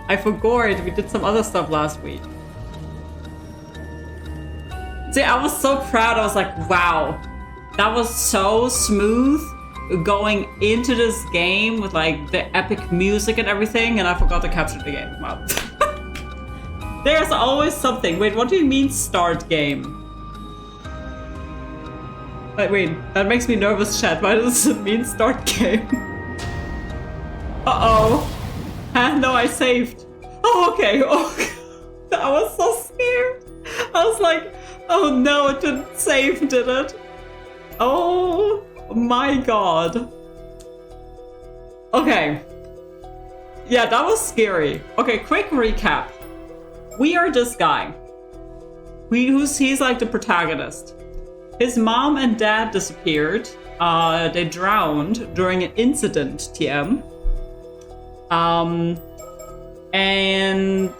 I forgot we did some other stuff last week. See, I was so proud. I was like, wow, that was so smooth going into this game with like the epic music and everything, and I forgot to capture the game. Wow. There's always something. Wait, what do you mean start game? Wait, that makes me nervous, chat. Why does it mean start game? Uh-oh. No, I saved. Oh, okay. Oh, I was so scared. I was like, oh no, it didn't save, did it? Oh my god. Okay. Yeah, that was scary. Okay, quick recap. We are this guy. He's like the protagonist. His mom and dad disappeared. They drowned during an incident, TM. And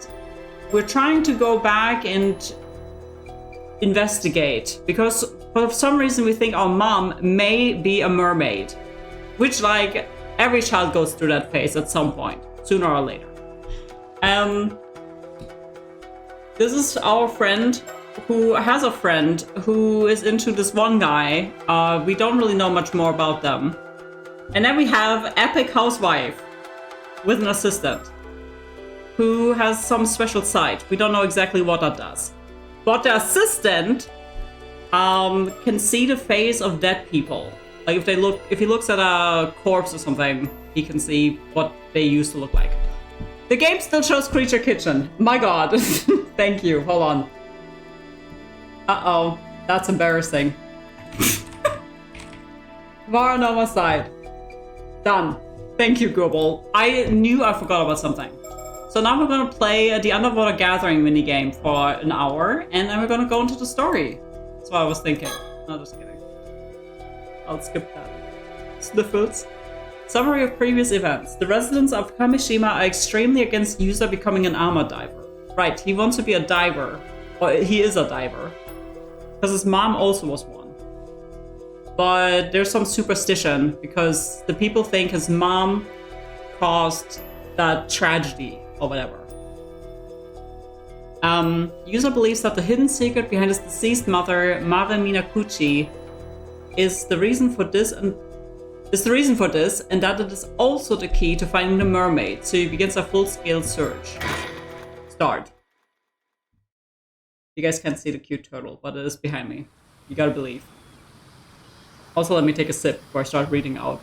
we're trying to go back and investigate because for some reason we think our mom may be a mermaid, which like every child goes through that phase at some point, sooner or later. This is our friend who has a friend who is into this one guy. We don't really know much more about them. And then we have Epic Housewife with an assistant who has some special sight. We don't know exactly what that does. But the assistant can see the face of dead people. Like if he looks at a corpse or something, he can see what they used to look like. The game still shows Creature Kitchen. My god. Thank you. Hold on. Uh-oh. That's embarrassing. Paranormasight. Done. Thank you, Google. I knew I forgot about something. So now we're gonna play the Underwater Gathering minigame for an hour, and then we're gonna go into the story. That's what I was thinking. No, just kidding. I'll skip that. Sniffles. Summary of previous events. The residents of Kamishima are extremely against Yusa becoming an armor diver. Right, he wants to be a diver. Or he is a diver. Because his mom also was one. But there's some superstition because the people think his mom caused that tragedy or whatever. Yusa believes that the hidden secret behind his deceased mother, Mare Minakuchi, is the reason for this and that it is also the key to finding the mermaid, so he begins a full-scale search. Start. You guys can't see the cute turtle, but it is behind me. You gotta believe. Also, let me take a sip before I start reading out.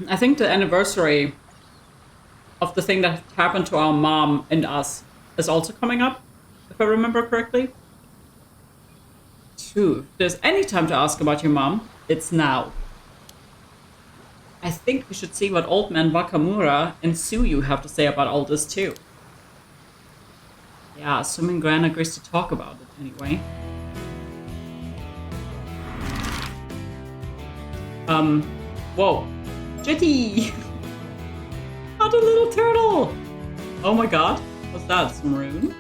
I think the anniversary of the thing that happened to our mom and us is also coming up, if I remember correctly. 2. If there's any time to ask about your mom, it's now. I think we should see what Old Man Wakamura and Tsuyu have to say about all this too. Yeah, assuming Gran agrees to talk about it anyway. Whoa. Jetty! Not a little turtle! Oh my god, what's that? Some rune?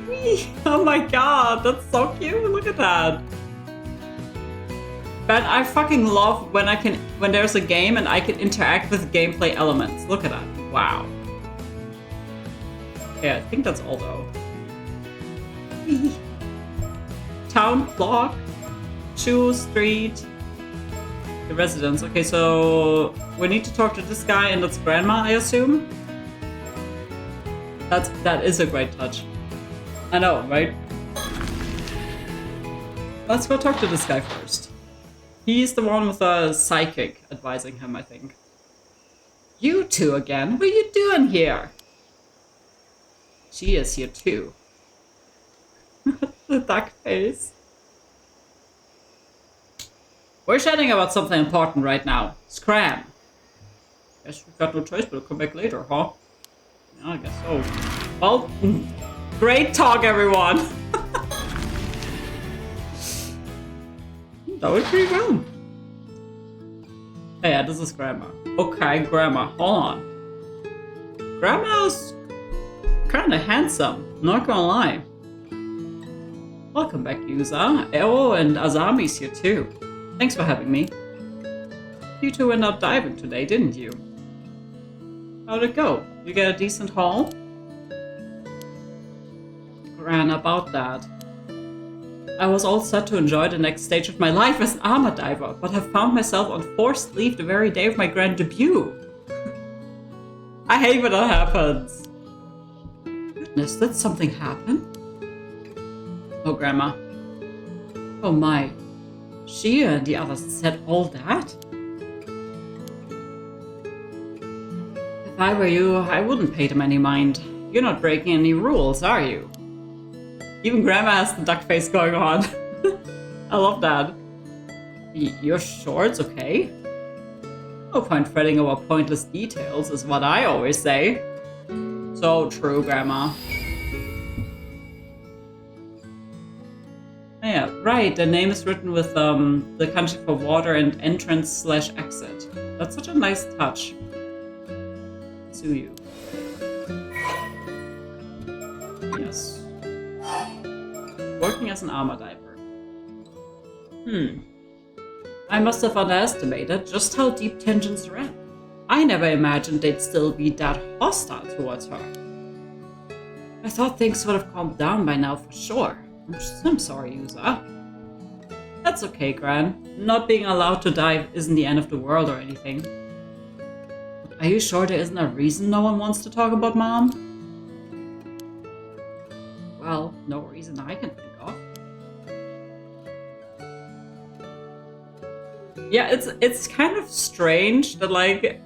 Whee! Oh my god, that's so cute, look at that! But I fucking love when there's a game and I can interact with gameplay elements. Look at that, wow. Okay, I think that's all though. Whee! Town clock, Chu Street, the residence. Okay, so we need to talk to this guy and that's grandma, I assume. That is a great touch. I know, right? Let's go talk to this guy first. He's the one with a psychic advising him, I think. You two again? What are you doing here? She is here too. The duck face. We're chatting about something important right now. Scram. Guess we've got no choice but to come back later, huh? Yeah, I guess so. Well, great talk, everyone. That was pretty well. Hey, yeah, this is Grandma. Okay, Grandma, hold on. Grandma's kinda handsome, not gonna lie. Welcome back, Yusa. Ero and Azami's here too. Thanks for having me. You two went out diving today, didn't you? How'd it go? You get a decent haul? Gran, about that. I was all set to enjoy the next stage of my life as an armor diver, but have found myself on forced leave the very day of my grand debut. I hate when that happens. Goodness, did something happen? Oh, Grandma. Oh my. She and the others said all that? If I were you, I wouldn't pay them any mind. You're not breaking any rules, are you? Even Grandma has the duck face going on. I love that. You're sure it's okay? No point fretting over pointless details, is what I always say. So true, Grandma. Yeah, right. The name is written with the country for water and entrance/exit. That's such a nice touch. Tsuyu. Yes. Working as an armor diver. I must have underestimated just how deep tensions ran. I never imagined they'd still be that hostile towards her. I thought things would have calmed down by now for sure. I'm sorry, Yusa. That's okay, Gran. Not being allowed to dive isn't the end of the world or anything. Are you sure there isn't a reason no one wants to talk about Mom? Well, no reason I can think of. Yeah, it's kind of strange that, like,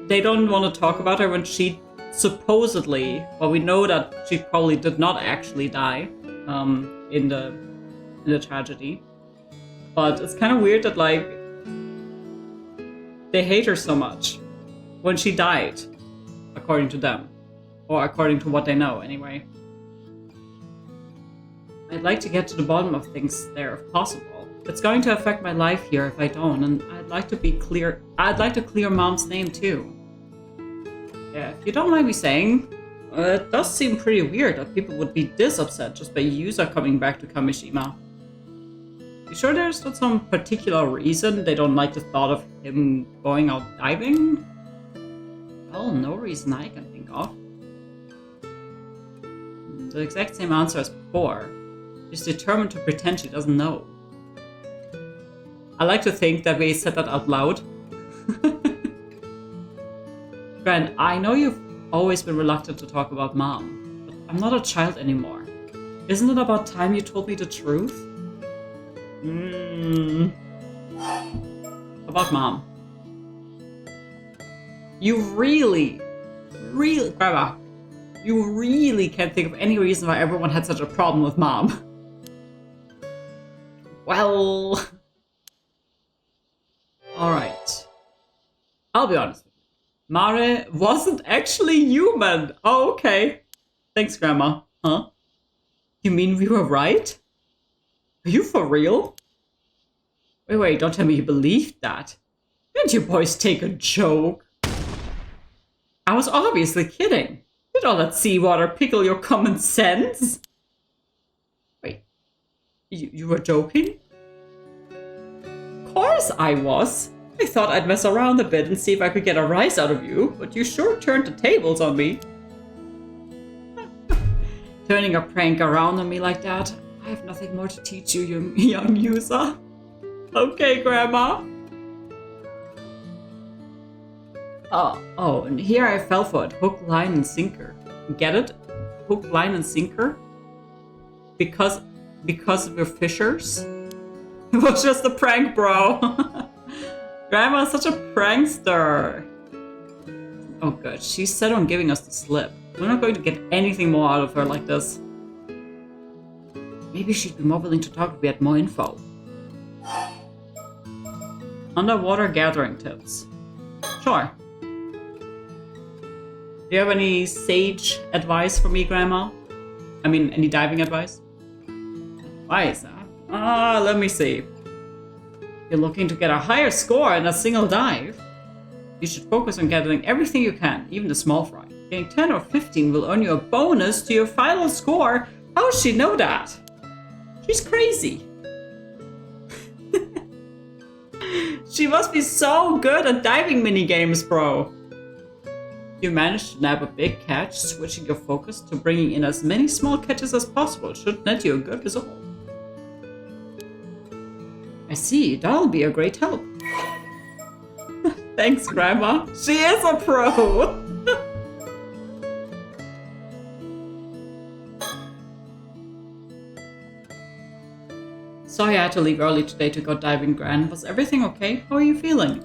they don't want to talk about her when she supposedly, well, we know that she probably did not actually die in the tragedy. But it's kind of weird that, like, they hate her so much when she died, according to them. Or according to what they know, anyway. I'd like to get to the bottom of things there if possible. It's going to affect my life here if I don't, and I'd like to clear Mom's name too. Yeah, if you don't mind me saying, it does seem pretty weird that people would be this upset just by Yusa coming back to Kamishima. You sure there's not some particular reason they don't like the thought of him going out diving? Well, no reason I can think of. The exact same answer as before. She's determined to pretend she doesn't know. I like to think that we said that out loud. Gran, I know you've always been reluctant to talk about Mom, but I'm not a child anymore. Isn't it about time you told me the truth? About Mom. You really, Grandma, you really can't think of any reason why everyone had such a problem with Mom. Well... Alright. I'll be honest with you. Mare wasn't actually human. Oh, okay. Thanks, Grandma. Huh? You mean we were right? Are you for real? Wait, don't tell me you believed that. Didn't you boys take a joke? I was obviously kidding. Did all that seawater pickle your common sense? Wait, you were joking? Of course I was. I thought I'd mess around a bit and see if I could get a rise out of you, but you sure turned the tables on me. Turning a prank around on me like that? I have nothing more to teach you, young Yusa. Okay, Grandma. Oh, and here I fell for it. Hook, line, and sinker. Get it? Hook, line, and sinker? Because of your fishers? It was just a prank, bro. Grandma is such a prankster. Oh, good. She's set on giving us the slip. We're not going to get anything more out of her like this. Maybe she'd be more willing to talk if we had more info. Underwater gathering tips. Sure. Do you have any sage advice for me, Grandma? I mean, any diving advice? Advice, huh? Let me see. You're looking to get a higher score in a single dive? You should focus on gathering everything you can, even the small fry. Getting 10 or 15 will earn you a bonus to your final score. How does she know that? She's crazy. She must be so good at diving minigames, bro. You managed to nab a big catch, switching your focus to bringing in as many small catches as possible should net you a good result. I see, that'll be a great help. Thanks, Grandma. She is a pro! Sorry I had to leave early today to go diving, Gran. Was everything okay? How are you feeling?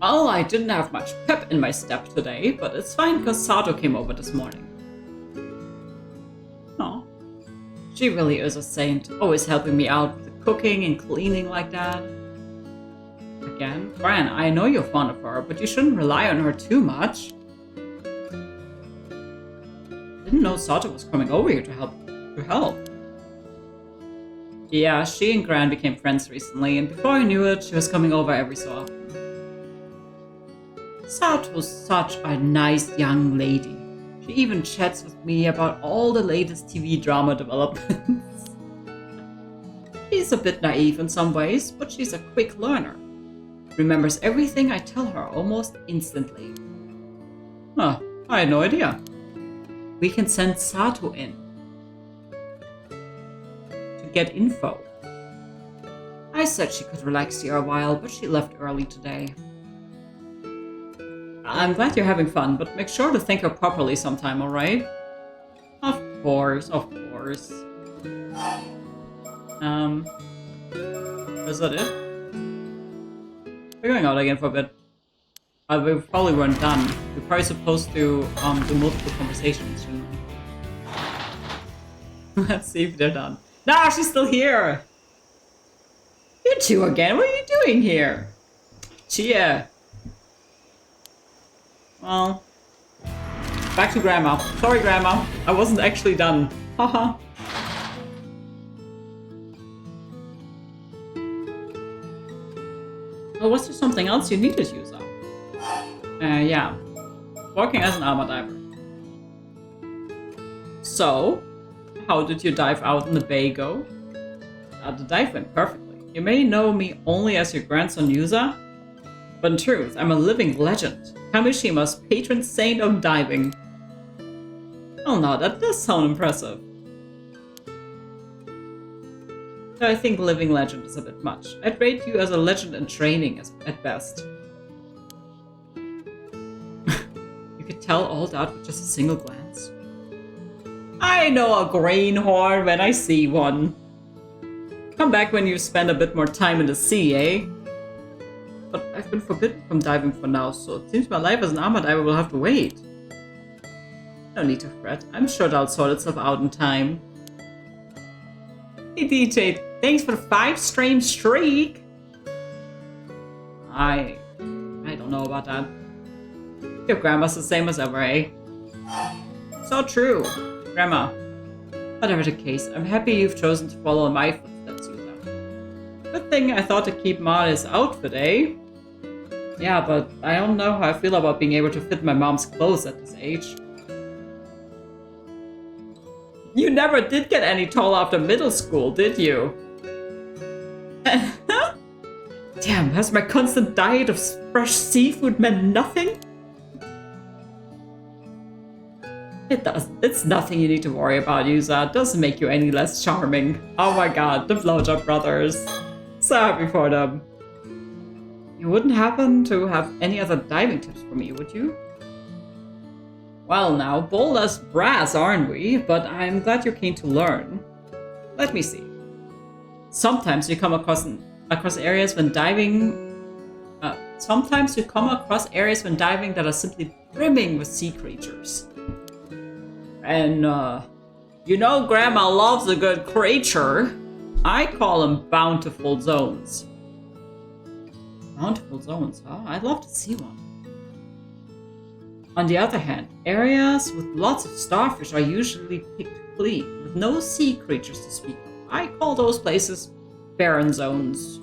Well, I didn't have much pep in my step today, but it's fine because Sato came over this morning. Oh, she really is a saint, always helping me out with the cooking and cleaning like that. Again, Gran, I know you're fond of her, but you shouldn't rely on her too much. Didn't know Sato was coming over here to help. Yeah, she and Gran became friends recently, and before I knew it, she was coming over every so often. Sato's such a nice young lady. She even chats with me about all the latest TV drama developments. She's a bit naive in some ways, but she's a quick learner. Remembers everything I tell her almost instantly. Huh, I had no idea. We can send Sato in to get info. I said she could relax here a while, but she left early today. I'm glad you're having fun, but make sure to thank her properly sometime, alright? Of course, of course. Is that it? We're going out again for a bit. We probably weren't done. We're probably supposed to do multiple conversations, you know. Let's see if they're done. No, she's still here! You two again? What are you doing here? Chia. Well, back to Grandma. Sorry, Grandma. I wasn't actually done. Haha. Oh, was there something else you needed, Yusa? Yeah. Working as an armor diver. So, how did your dive out in the bay go? The dive went perfectly. You may know me only as your grandson Yusa, but in truth, I'm a living legend. Kamishima's patron saint of diving. Oh no, that does sound impressive. I think living legend is a bit much. I'd rate you as a legend in training at best. You could tell all that with just a single glance. I know a greenhorn when I see one. Come back when you spend a bit more time in the sea, eh? But I've been forbidden from diving for now, so it seems my life as an armor diver will have to wait. No need to fret. I'm sure that'll sort itself out in time. Hey DJ, thanks for the 5-stream streak! I don't know about that. Your grandma's the same as ever, eh? So true, Grandma. Whatever the case, I'm happy you've chosen to follow in my footsteps, Yusa. Good thing I thought to keep Mari's outfit, eh? Yeah, but I don't know how I feel about being able to fit my mom's clothes at this age. You never did get any taller after middle school, did you? Damn, has my constant diet of fresh seafood meant nothing? It doesn't. It's nothing you need to worry about, Yusa. It doesn't make you any less charming. Oh my god, the Blowjob brothers. So happy for them. You wouldn't happen to have any other diving tips for me, would you? Well now, bold as brass, aren't we? But I'm glad you're keen to learn. Let me see. Sometimes you come across areas when diving... sometimes you come across areas when diving that are simply brimming with sea creatures. And, you know Grandma loves a good creature. I call them bountiful zones. Bountiful zones, huh? I'd love to see one. On the other hand, areas with lots of starfish are usually picked clean, with no sea creatures to speak of. I call those places barren zones.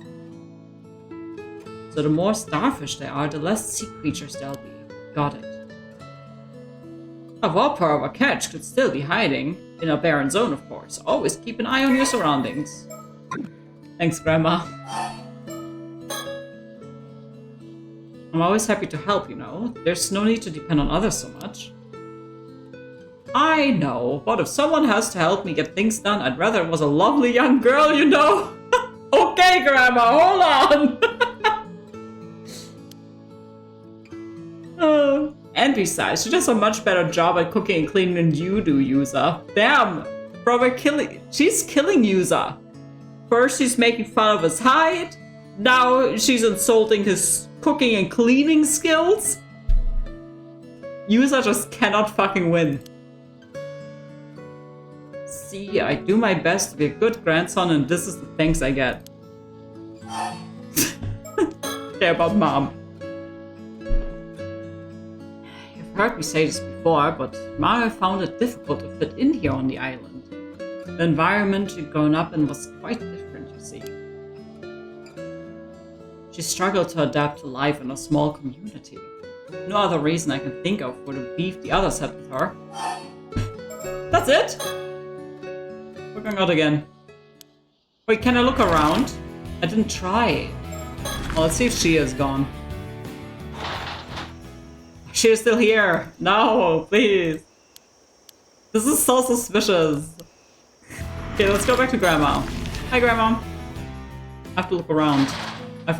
So the more starfish there are, the less sea creatures there'll be. Got it. A whopper of a catch could still be hiding, in a barren zone of course. Always keep an eye on your surroundings. Thanks, Grandma. I'm always happy to help, you know. There's no need to depend on others so much. I know, but if someone has to help me get things done, I'd rather it was a lovely young girl, you know. Okay, Grandma, hold on. And besides, she does a much better job at cooking and cleaning than you do, Yuza. Damn, brother, she's killing Yuza. First, she's making fun of his height. Now, she's insulting his cooking and cleaning skills. Yuza just cannot fucking win. See, I do my best to be a good grandson, and this is the thanks I get. Okay, about Mom. You've heard me say this before, but Mara found it difficult to fit in here on the island. The environment she'd grown up in was quite different, you see. She struggled to adapt to life in a small community. No other reason I can think of for the beef the others had with her. That's it? We're going out again. Wait, can I look around? I didn't try. Well, let's see if she is gone. She is still here. No, please. This is so suspicious. Okay, let's go back to Grandma. Hi, Grandma. I have to look around. I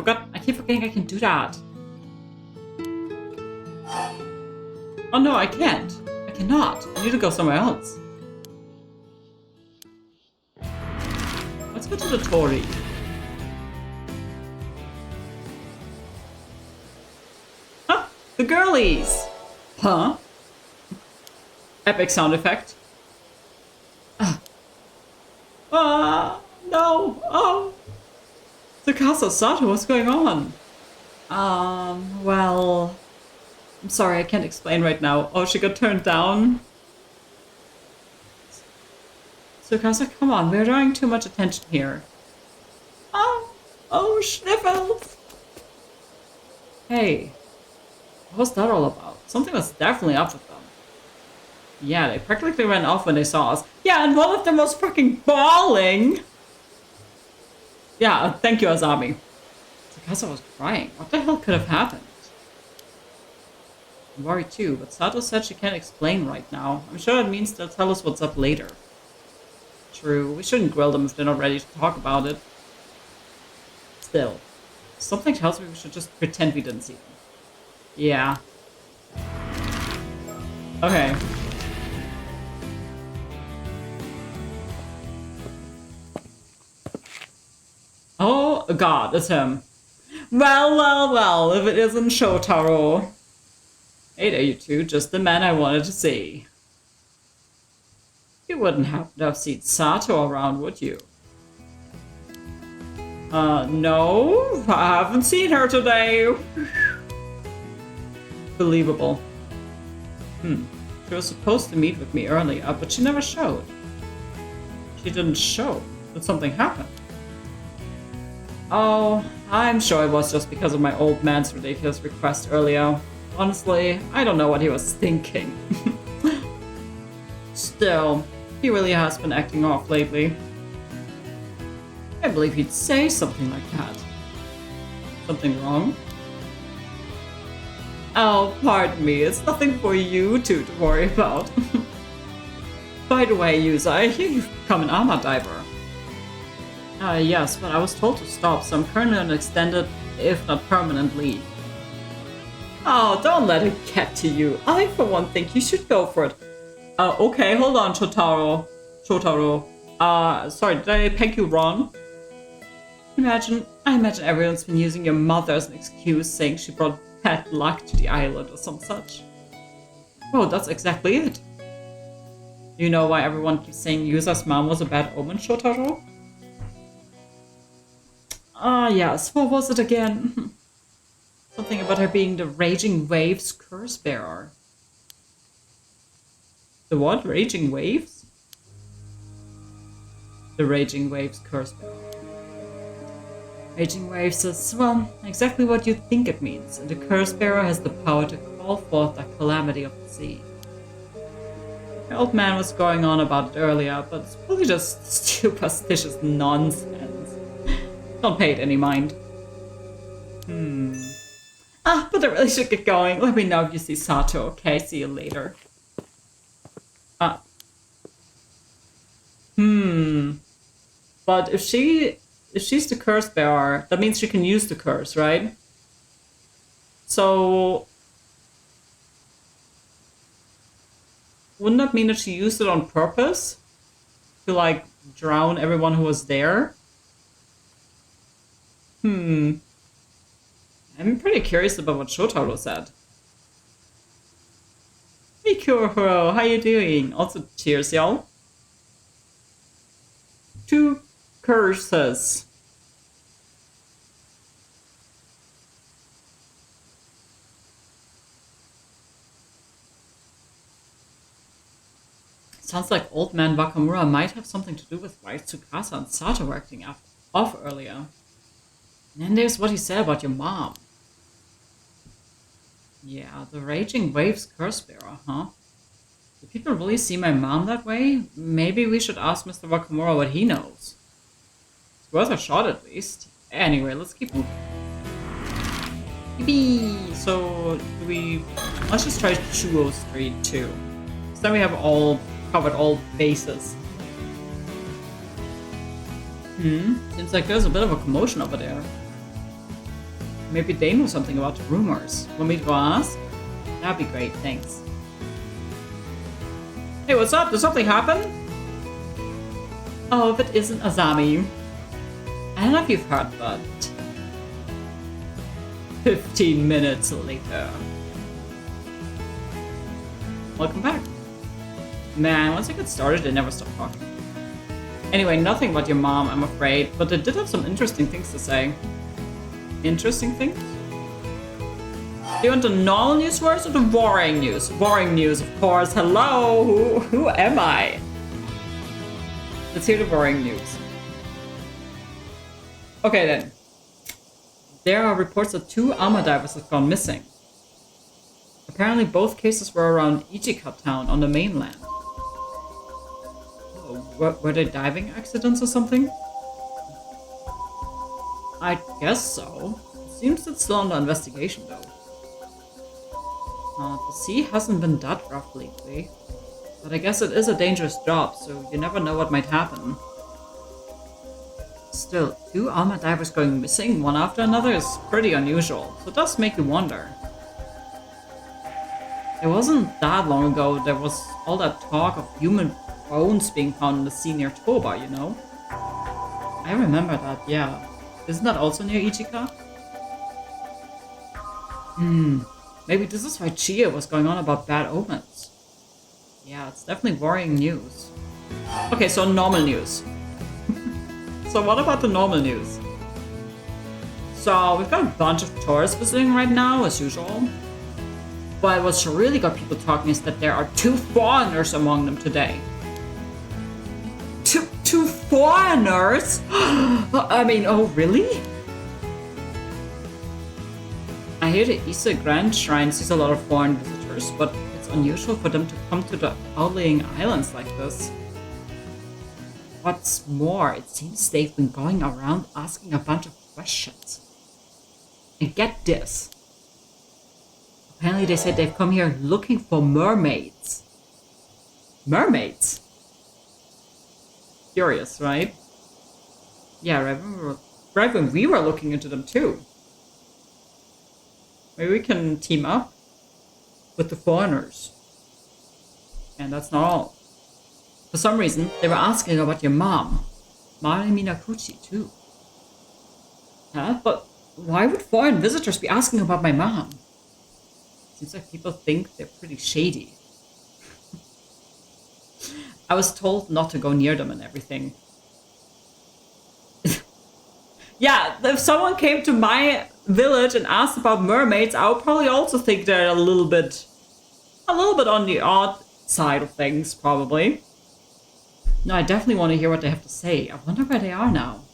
keep forgetting I can do that. Oh no, I can't. I cannot. I need to go somewhere else. Let's go to the Torii. Huh? The girlies! Huh? Epic sound effect. No! Oh! Tsukasa Sato, what's going on? Well... I'm sorry, I can't explain right now. Oh, she got turned down? Tsukasa, come on, we're drawing too much attention here. Oh, sniffles! Hey, what was that all about? Something was definitely up with them. Yeah, they practically ran off when they saw us. Yeah, and one of them was fucking bawling! Yeah, thank you, Azami. Tsukasa was crying. What the hell could have happened? I'm worried too, but Sato said she can't explain right now. I'm sure that means they'll tell us what's up later. True, we shouldn't grill them if they're not ready to talk about it. Still, something tells me we should just pretend we didn't see them. Yeah. Okay. Oh god, it's him. Well, if it isn't Shotaro. Hey there, you two, just the man I wanted to see. You wouldn't happen to have seen Sato around, would you? No, I haven't seen her today. Believable. She was supposed to meet with me earlier, but she never showed. She didn't show. Did something happen? Oh, I'm sure it was just because of my old man's ridiculous request earlier. Honestly, I don't know what he was thinking. Still, he really has been acting off lately. I believe he'd say something like that. Something wrong? Oh, pardon me, it's nothing for you two to worry about. By the way, Yuza, I hear you've become an armor diver. Yes, but I was told to stop, so I'm currently on extended, if not permanent, leave. Oh, don't let it get to you. I, for one, think you should go for it. Okay, hold on, Shotaro. Sorry, did I peg you wrong? I imagine everyone's been using your mother as an excuse, saying she brought bad luck to the island or some such. Oh, that's exactly it. You know why everyone keeps saying Yuza's mom was a bad omen, Shotaro? Yes, what was it again? Something about her being the Raging Waves curse bearer. The what? Raging Waves? The Raging Waves curse bearer. Raging Waves is, well, exactly what you think it means, and the curse bearer has the power to call forth the calamity of the sea. The old man was going on about it earlier, but it's probably just superstitious nonsense. Don't pay it any mind. But I really should get going. Let me know if you see Sato, okay? See you later. But if she's the curse bearer, that means she can use the curse, right? So wouldn't that mean that she used it on purpose? To like drown everyone who was there? I'm pretty curious about what Shotaro said. Hey Kuro, how you doing? Also cheers, y'all. 2 curses. Sounds like old man Wakamura might have something to do with why Tsukasa and Sato were acting off earlier. And then there's what he said about your mom. Yeah, the Raging Waves curse bearer, huh? Do people really see my mom that way? Maybe we should ask Mr. Wakamura what he knows. It's worth a shot at least. Anyway, let's keep moving. Yippee! So, let's just try Chuo Street too. So then we have covered all bases. Seems like there's a bit of a commotion over there. Maybe they know something about the rumors. Want me to go ask? That'd be great, thanks. Hey, what's up? Did something happen? Oh, if it isn't Azami. I don't know if you've heard, but 15 minutes later. Welcome back. Man, once I get started, they never stop talking. Anyway, nothing about your mom, I'm afraid, but they did have some interesting things to say. Interesting things? Do you want the normal news first or the boring news? Boring news, of course. Hello! Who am I? Let's hear the boring news. Okay then. There are reports that 2 armor divers have gone missing. Apparently both cases were around Ichika town on the mainland. Oh, were they diving accidents or something? I guess so. Seems it's still under investigation though. The sea hasn't been that rough lately. But I guess it is a dangerous job, so you never know what might happen. Still, 2 armor divers going missing one after another is pretty unusual, so it does make you wonder. It wasn't that long ago there was all that talk of human bones being found in the sea near Toba, you know? I remember that, yeah. Isn't that also near Ichika? Maybe this is why Chia was going on about bad omens. Yeah, it's definitely worrying news. Okay, so normal news. So what about the normal news? So we've got a bunch of tourists visiting right now, as usual. But what's really got people talking is that there are 2 foreigners among them today. Two foreigners? I mean, oh really? I hear the Ise Grand Shrine sees a lot of foreign visitors, but it's unusual for them to come to the outlying islands like this. What's more, it seems they've been going around asking a bunch of questions. And get this. Apparently they said they've come here looking for mermaids. Mermaids? Curious, right? Yeah, right when we were looking into them too. Maybe we can team up with the foreigners. And that's not all. For some reason, they were asking about your mom. Mari Minakuchi too. Huh? But why would foreign visitors be asking about my mom? Seems like people think they're pretty shady. I was told not to go near them and everything. Yeah, if someone came to my village and asked about mermaids, I would probably also think they're a little bit on the odd side of things, probably. No, I definitely want to hear what they have to say. I wonder where they are now.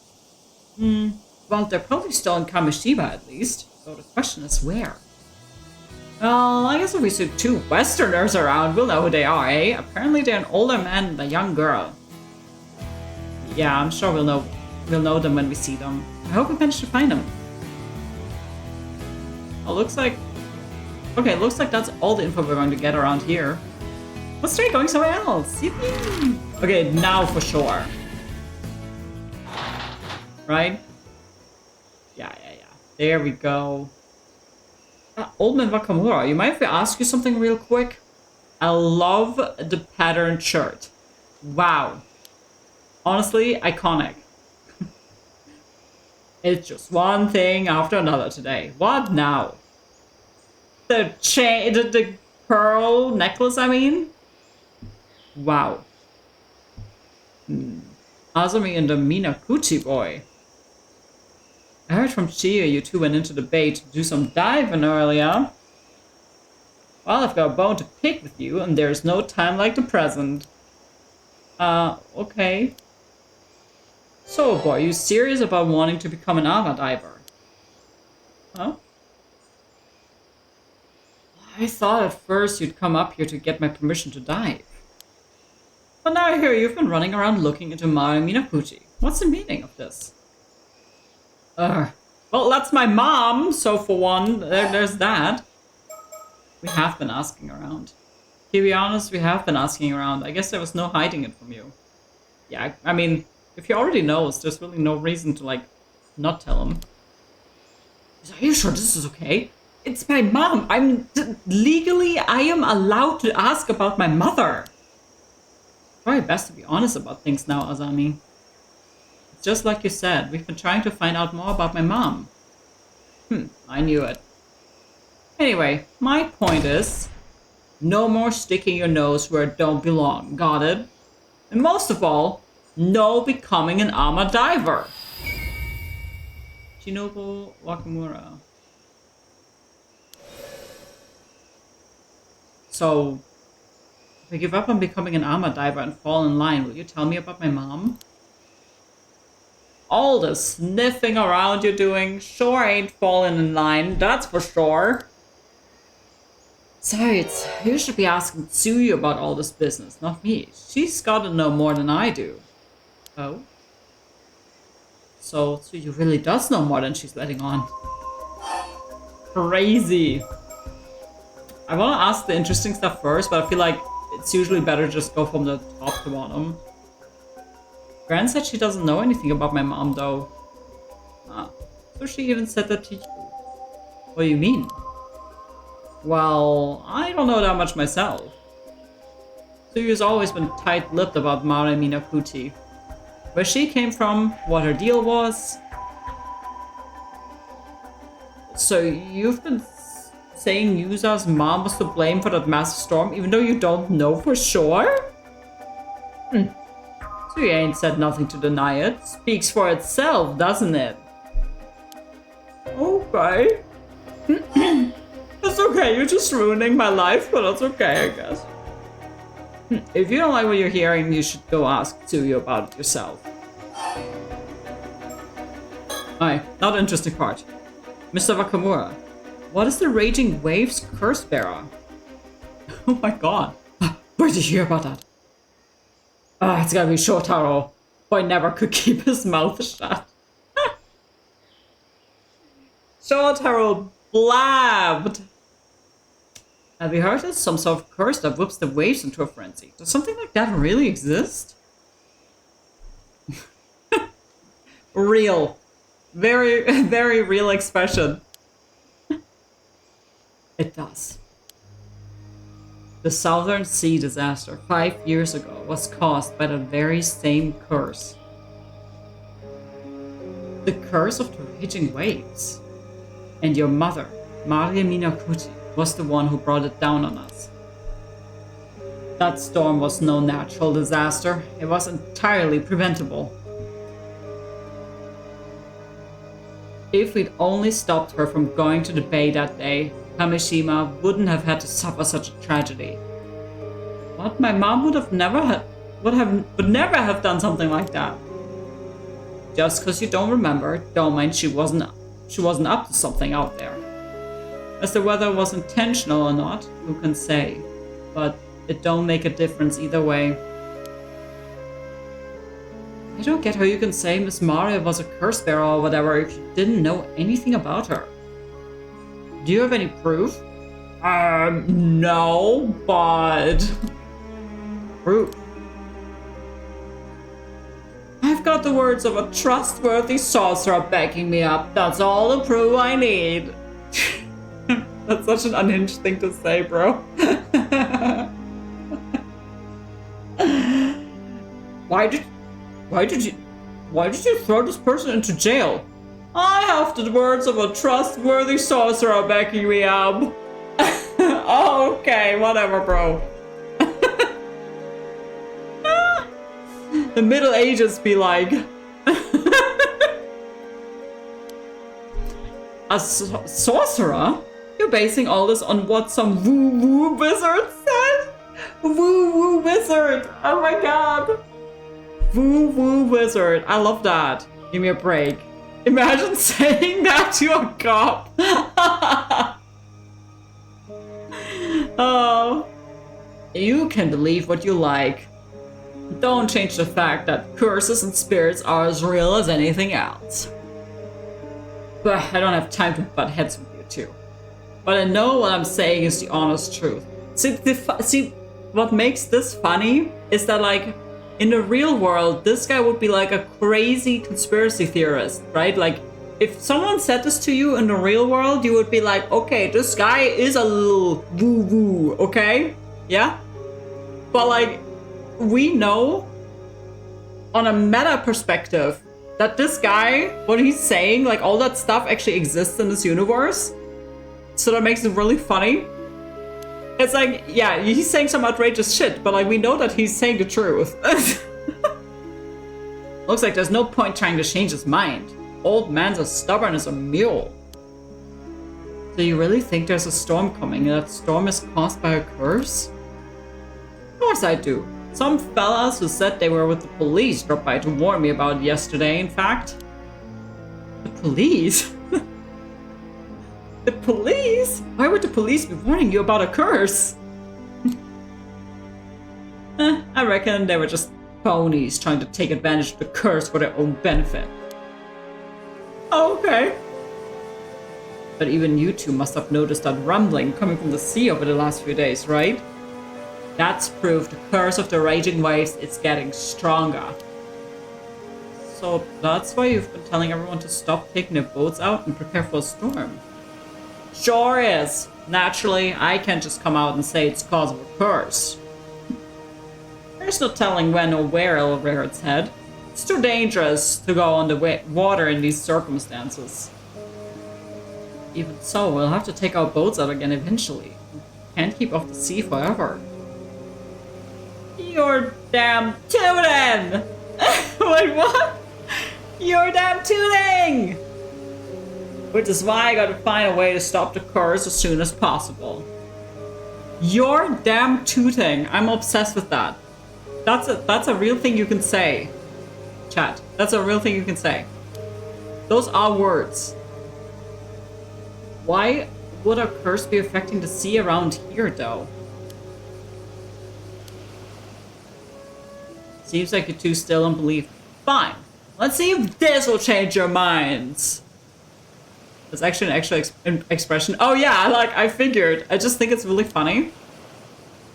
Well, they're probably still in Kamishiba at least. So the question is where? Well, I guess if we see 2 Westerners around, we'll know who they are, eh? Apparently they're an older man and a young girl. Yeah, I'm sure we'll know We'll know them when we see them. I hope we manage to find them. Oh, looks like... Okay, looks like that's all the info we're going to get around here. Let's try going somewhere else. Yippee! Okay, now for sure. Right? Yeah. There we go. Old Man Wakamura, you mind if I ask you something real quick? I love the patterned shirt. Wow. Honestly, iconic. It's just one thing after another today. What now? The chain, the pearl necklace, I mean? Wow. Azumi and the Minakuchi boy. I heard from Chia you two went into the bay to do some diving earlier. Well, I've got a bone to pick with you, and there's no time like the present. Okay. So, boy, are you serious about wanting to become an armor diver? Huh? I thought at first you'd come up here to get my permission to dive. But now I hear you've been running around looking into Mare Minakuchi. What's the meaning of this? Well, that's my mom, so for one, there's that. We have been asking around. To be honest, we have been asking around. I guess there was no hiding it from you. Yeah, I mean, if he already knows, there's really no reason to, like, not tell him. Are you sure this is okay? It's my mom. Legally, I am allowed to ask about my mother. Probably best to be honest about things now, Azami. It's just like you said, we've been trying to find out more about my mom. I knew it. Anyway, my point is, no more sticking your nose where it don't belong, got it? And most of all, no becoming an armor diver. Shinobu Wakamura. So, if I give up on becoming an armor diver and fall in line, will you tell me about my mom? All the sniffing around you're doing sure ain't falling in line, that's for sure. Besides, you should be asking Tsuyu about all this business, not me. She's gotta know more than I do. Oh? So Tsuyu really does know more than she's letting on. Crazy. I want to ask the interesting stuff first, but I feel like it's usually better to just go from the top to bottom. Gran said she doesn't know anything about my mom, though. So she even said that to you. What do you mean? Well, I don't know that much myself. Tsuyu's always been tight-lipped about Mare Minakuchi. Where she came from, what her deal was. So you've been saying Yuza's mom was to blame for that massive storm, even though you don't know for sure? So you ain't said nothing to deny it. Speaks for itself, doesn't it? Okay. That's okay, you're just ruining my life, but that's okay, I guess. If you don't like what you're hearing, you should go ask Tsuyu about it yourself. Aye, not the interesting part. Mr. Wakamura, what is the Raging Waves curse bearer? Oh my god. Where did you hear about that? It's gotta be Shotaro. Boy never could keep his mouth shut. Shotaro blabbed. Have you heard there's some sort of curse that whips the waves into a frenzy? Does something like that really exist? Real. Very, very real expression. It does. The Southern Sea disaster 5 years ago was caused by the very same curse. The curse of the raging waves. And your mother, Mare Minakuchi, was the one who brought it down on us. That storm was no natural disaster. It was entirely preventable. If we'd only stopped her from going to the bay that day, Kamishima wouldn't have had to suffer such a tragedy. But my mom would never have done something like that. Just because you don't remember, don't mean she wasn't up to something out there. As to whether it was intentional or not, who can say? But it don't make a difference either way. I don't get how you can say Miss Maria was a curse bearer or whatever if you didn't know anything about her. Do you have any proof? No, but... Proof. I've got the words of a trustworthy sorcerer backing me up. That's all the proof I need. That's such an unhinged thing to say, bro. Why did you throw this person into jail? I have the words of a trustworthy sorcerer backing me up. Oh, okay, whatever, bro. The Middle Ages be like. A sorcerer? You're basing all this on what some woo-woo wizard said? Woo-woo wizard! Oh my god! Woo-woo wizard. I love that. Give me a break. Imagine saying that to a cop. Oh. You can believe what you like. Don't change the fact that curses and spirits are as real as anything else. But I don't have time to butt heads with you two. But I know what I'm saying is the honest truth. See, what makes this funny is that, like, in the real world, this guy would be like a crazy conspiracy theorist, right? Like, if someone said this to you in the real world, you would be like, okay, this guy is a little woo-woo, okay? Yeah? But, like, we know on a meta perspective that this guy, what he's saying, like all that stuff actually exists in this universe. So that makes it really funny. It's like, yeah, he's saying some outrageous shit, but like we know that he's saying the truth. Looks like there's no point trying to change his mind. Old man's as stubborn as a mule. Do you really think there's a storm coming and that storm is caused by a curse? Of course I do. Some fellas who said they were with the police dropped by to warn me about it yesterday, in fact. The police? The police? Why would the police be warning you about a curse? I reckon they were just ponies trying to take advantage of the curse for their own benefit. Oh, okay. But even you two must have noticed that rumbling coming from the sea over the last few days, right? That's proof the curse of the raging waves is getting stronger. So that's why you've been telling everyone to stop taking their boats out and prepare for a storm? Sure is. Naturally, I can't just come out and say it's cause of a curse. There's no telling when or where it'll rear its head. It's too dangerous to go on the water in these circumstances. Even so, we'll have to take our boats out again eventually. Can't keep off the sea forever. You're damn tootin'! Wait, what? You're damn tooting! Which is why I gotta find a way to stop the curse as soon as possible. You're damn tooting. I'm obsessed with that. That's a real thing you can say. Chat. That's a real thing you can say. Those are words. Why would a curse be affecting the sea around here, though? Seems like you're too still and believe. Fine. Let's see if this will change your minds. That's actually an actual expression. Oh yeah, I figured. I just think it's really funny.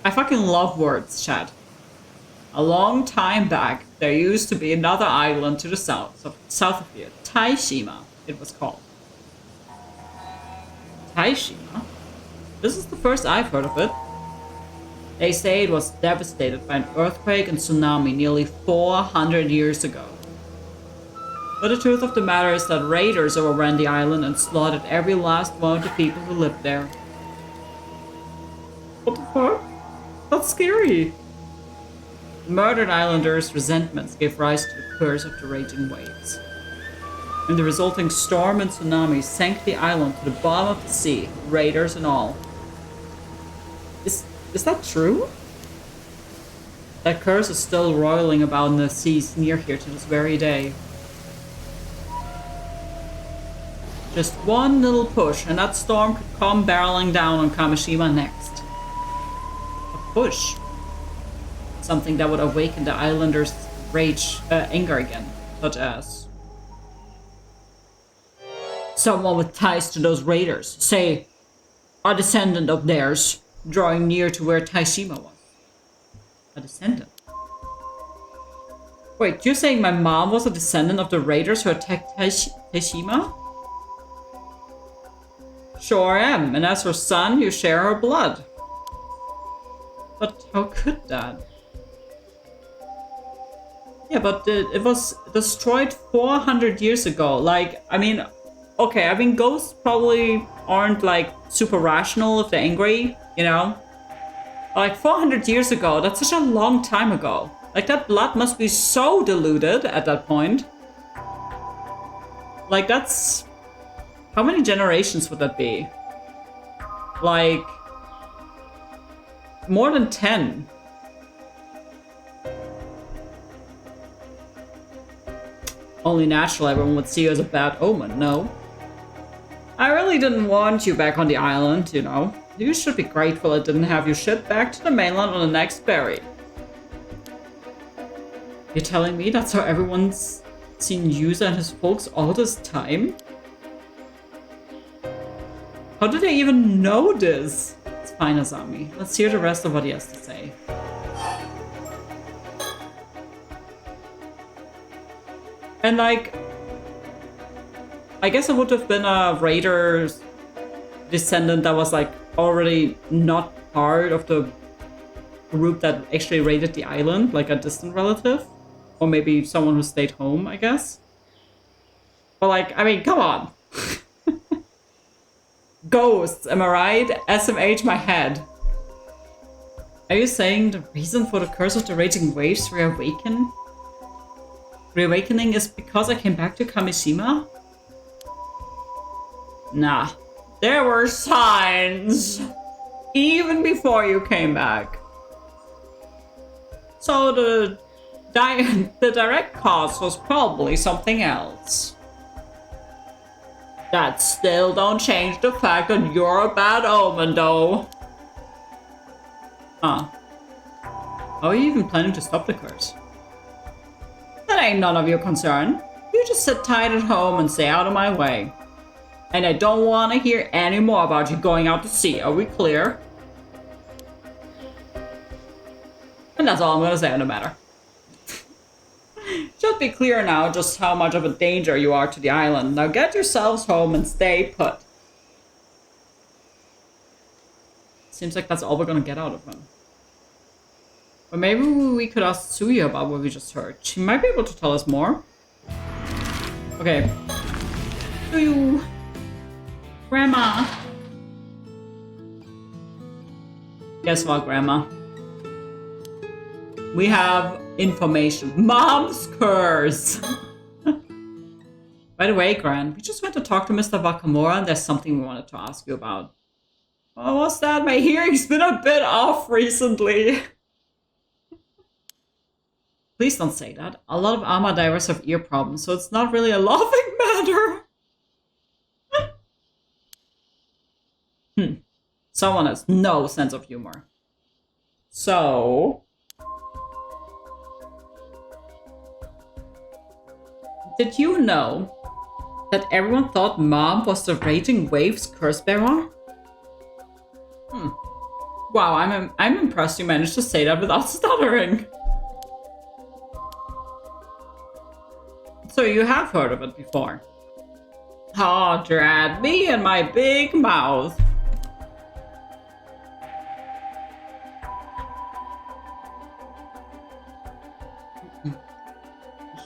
I fucking love words, chat. A long time back, there used to be another island to the south of here. Taishima, it was called. Taishima? This is the first I've heard of it. They say it was devastated by an earthquake and tsunami nearly 400 years ago. But the truth of the matter is that raiders overran the island and slaughtered every last one of the people who lived there. What the fuck? That's scary. The murdered islanders' resentments gave rise to the curse of the raging waves. And the resulting storm and tsunami sank the island to the bottom of the sea, raiders and all. Is that true? That curse is still roiling about in the seas near here to this very day. Just one little push and that storm could come barreling down on Kamishima next. A push. Something that would awaken the islanders' rage, anger again, such as someone with ties to those raiders, say a descendant of theirs, drawing near to where Taishima was. A descendant? Wait, you're saying my mom was a descendant of the raiders who attacked Taishima? Sure am, and as her son, you share her blood. But how could that? Yeah, but it was destroyed 400 years ago. Like, I mean, okay, I mean, ghosts probably aren't, like, super rational if they're angry, you know? Like, 400 years ago, that's such a long time ago. Like, that blood must be so diluted at that point. Like, that's... How many generations would that be? Like... More than 10. Only natural everyone would see you as a bad omen, no? I really didn't want you back on the island, you know. You should be grateful I didn't have you shipped back to the mainland on the next ferry. You're telling me that's how everyone's seen Yuza and his folks all this time? How did they even know this? It's fine, Azami. Let's hear the rest of what he has to say. And like, I guess it would have been a raider's descendant that was like already not part of the group that actually raided the island, like a distant relative. Or maybe someone who stayed home, I guess. But like, I mean, come on. Ghosts, am I right? SMH my head. Are you saying the reason for the curse of the raging waves reawakening is because I came back to Kamishima? Nah. There were signs. Even before you came back. So the direct cause was probably something else. That still don't change the fact that you're a bad omen, though. Huh. How are you even planning to stop the curse? That ain't none of your concern. You just sit tight at home and stay out of my way. And I don't want to hear any more about you going out to sea. Are we clear? And that's all I'm gonna say on the matter. Should be clear now just how much of a danger you are to the island. Now get yourselves home and stay put. Seems like that's all we're gonna get out of him. But maybe we could ask Tsuya about what we just heard. She might be able to tell us more. Okay. Tsuyu. Grandma. Guess what, Grandma? We have information. Mom's curse! By the way, Gran, we just went to talk to Mr. Wakamura and there's something we wanted to ask you about. Oh, what's that? My hearing's been a bit off recently. Please don't say that. A lot of Ama divers have ear problems, so it's not really a laughing matter. Someone has no sense of humor. So... Did you know that everyone thought Mom was the Raging Waves curse bearer? Wow, I'm impressed you managed to say that without stuttering. So you have heard of it before. Oh, drat, me and my big mouth.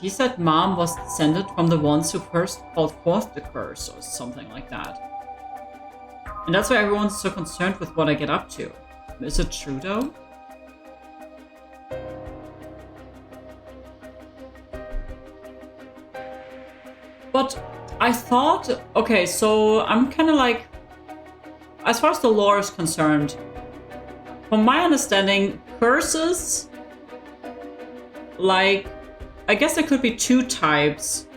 He said Mom was descended from the ones who first called forth the curse, or something like that. And that's why everyone's so concerned with what I get up to. Is it true, though? But I thought... Okay, so I'm kind of like... As far as the lore is concerned, from my understanding, curses... Like... I guess there could be two types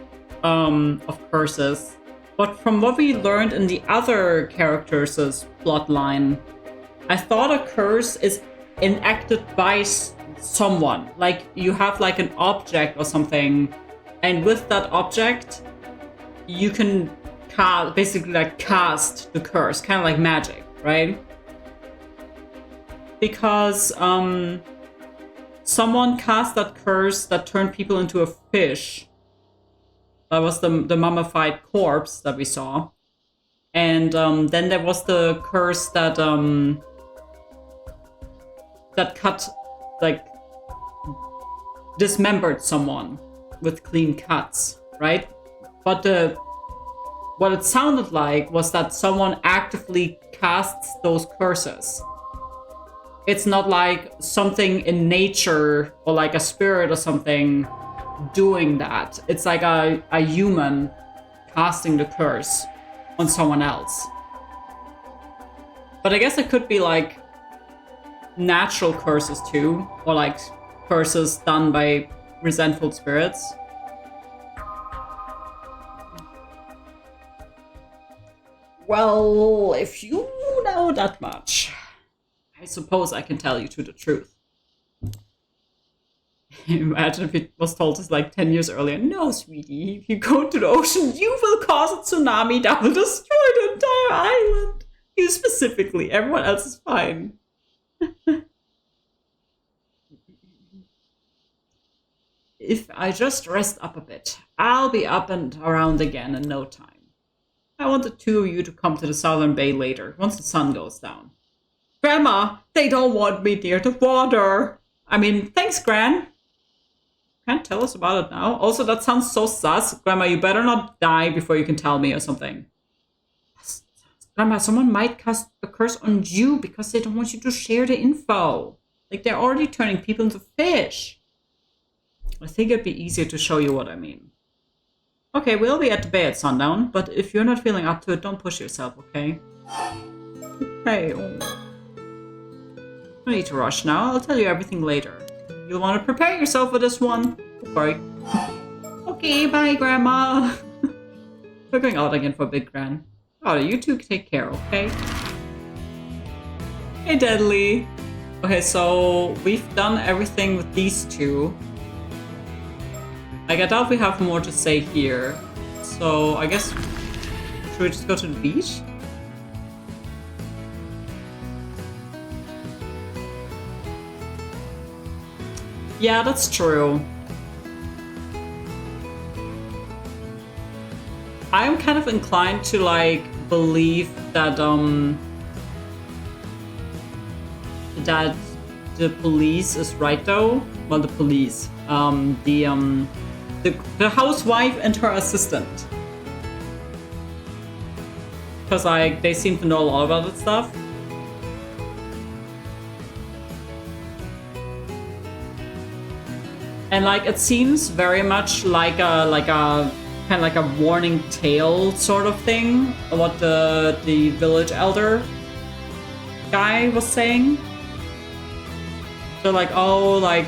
of curses, but from what we learned in the other characters' plotline, I thought a curse is enacted by someone. Like you have like an object or something, and with that object, you can basically like cast the curse, kind of like magic, right? Because someone cast that curse that turned people into a fish. That was the mummified corpse that we saw. And then there was the curse that that cut, like, dismembered someone with clean cuts, right? But what it sounded like was that someone actively casts those curses. It's not like something in nature or like a spirit or something doing that. It's like a human casting the curse on someone else. But I guess it could be like natural curses too, or like curses done by resentful spirits. Well, if you know that much, I suppose I can tell you the truth. Imagine if it was told us like 10 years earlier. No, sweetie, if you go into the ocean, you will cause a tsunami that will destroy the entire island. You specifically, everyone else is fine. If I just rest up a bit, I'll be up and around again in no time. I want the two of you to come to the southern bay later, once the sun goes down. Grandma, they don't want me near the water. I mean, thanks, Gran. Can't tell us about it now. Also, that sounds so sus. Grandma, you better not die before you can tell me or something. Grandma, someone might cast a curse on you because they don't want you to share the info. Like, they're already turning people into fish. I think it'd be easier to show you what I mean. Okay, we'll be at the bay at sundown, but if you're not feeling up to it, don't push yourself, okay? Okay. No need to rush now. I'll tell you everything later. You'll want to prepare yourself for this one. Sorry. Okay, bye, Grandma. We're going out again for Big Gran. Oh, you two take care, okay? Hey, Deadly. Okay, so we've done everything with these two. Like, I doubt we have more to say here. So, I guess... should we just go to the beach? Yeah, that's true. I'm kind of inclined to, like, believe that, that the police is right, though. Well, the police. The housewife and her assistant. Because, like, they seem to know a lot about that stuff. And, like, it seems very much like a kind of like a warning tale sort of thing. What the village elder guy was saying. So, like, oh, like,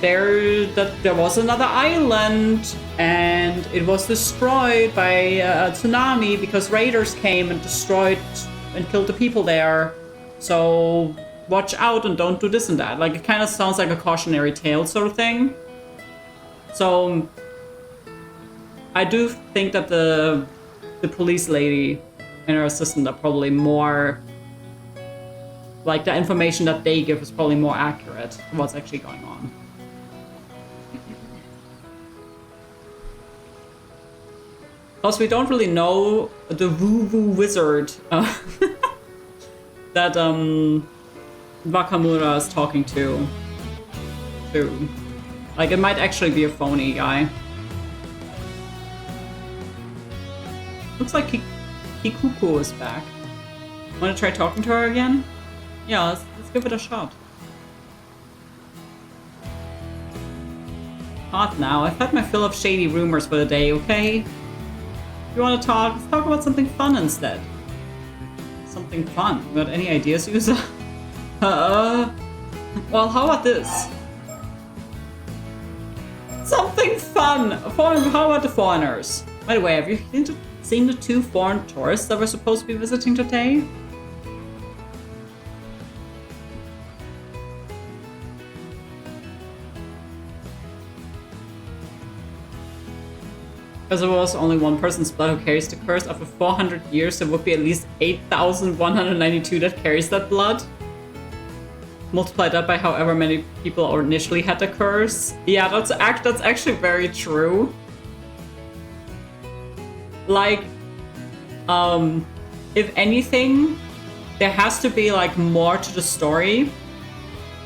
there was another island and it was destroyed by a tsunami because raiders came and destroyed and killed the people there. So watch out and don't do this and that. Like, it kind of sounds like a cautionary tale sort of thing. So I do think that the police lady and her assistant are probably more, like, the information that they give is probably more accurate to what's actually going on. Plus, we don't really know the woo-woo wizard that Wakamura is talking to. Like, it might actually be a phony guy. Looks like Kikuko is back. Want to try talking to her again? Yeah, let's give it a shot. Hot now. I've had my fill of shady rumors for the day, okay? If you want to talk, let's talk about something fun instead. Something fun. You got any ideas, Yusa? Well, how about this? Something fun! How about the foreigners? By the way, have you seen the two foreign tourists that we're supposed to be visiting today? Because it was only one person's blood who carries the curse. After 400 years, there would be at least 8,192 that carries that blood. Multiply that by however many people initially had the curse. Yeah, that's actually very true. Like, if anything, there has to be like more to the story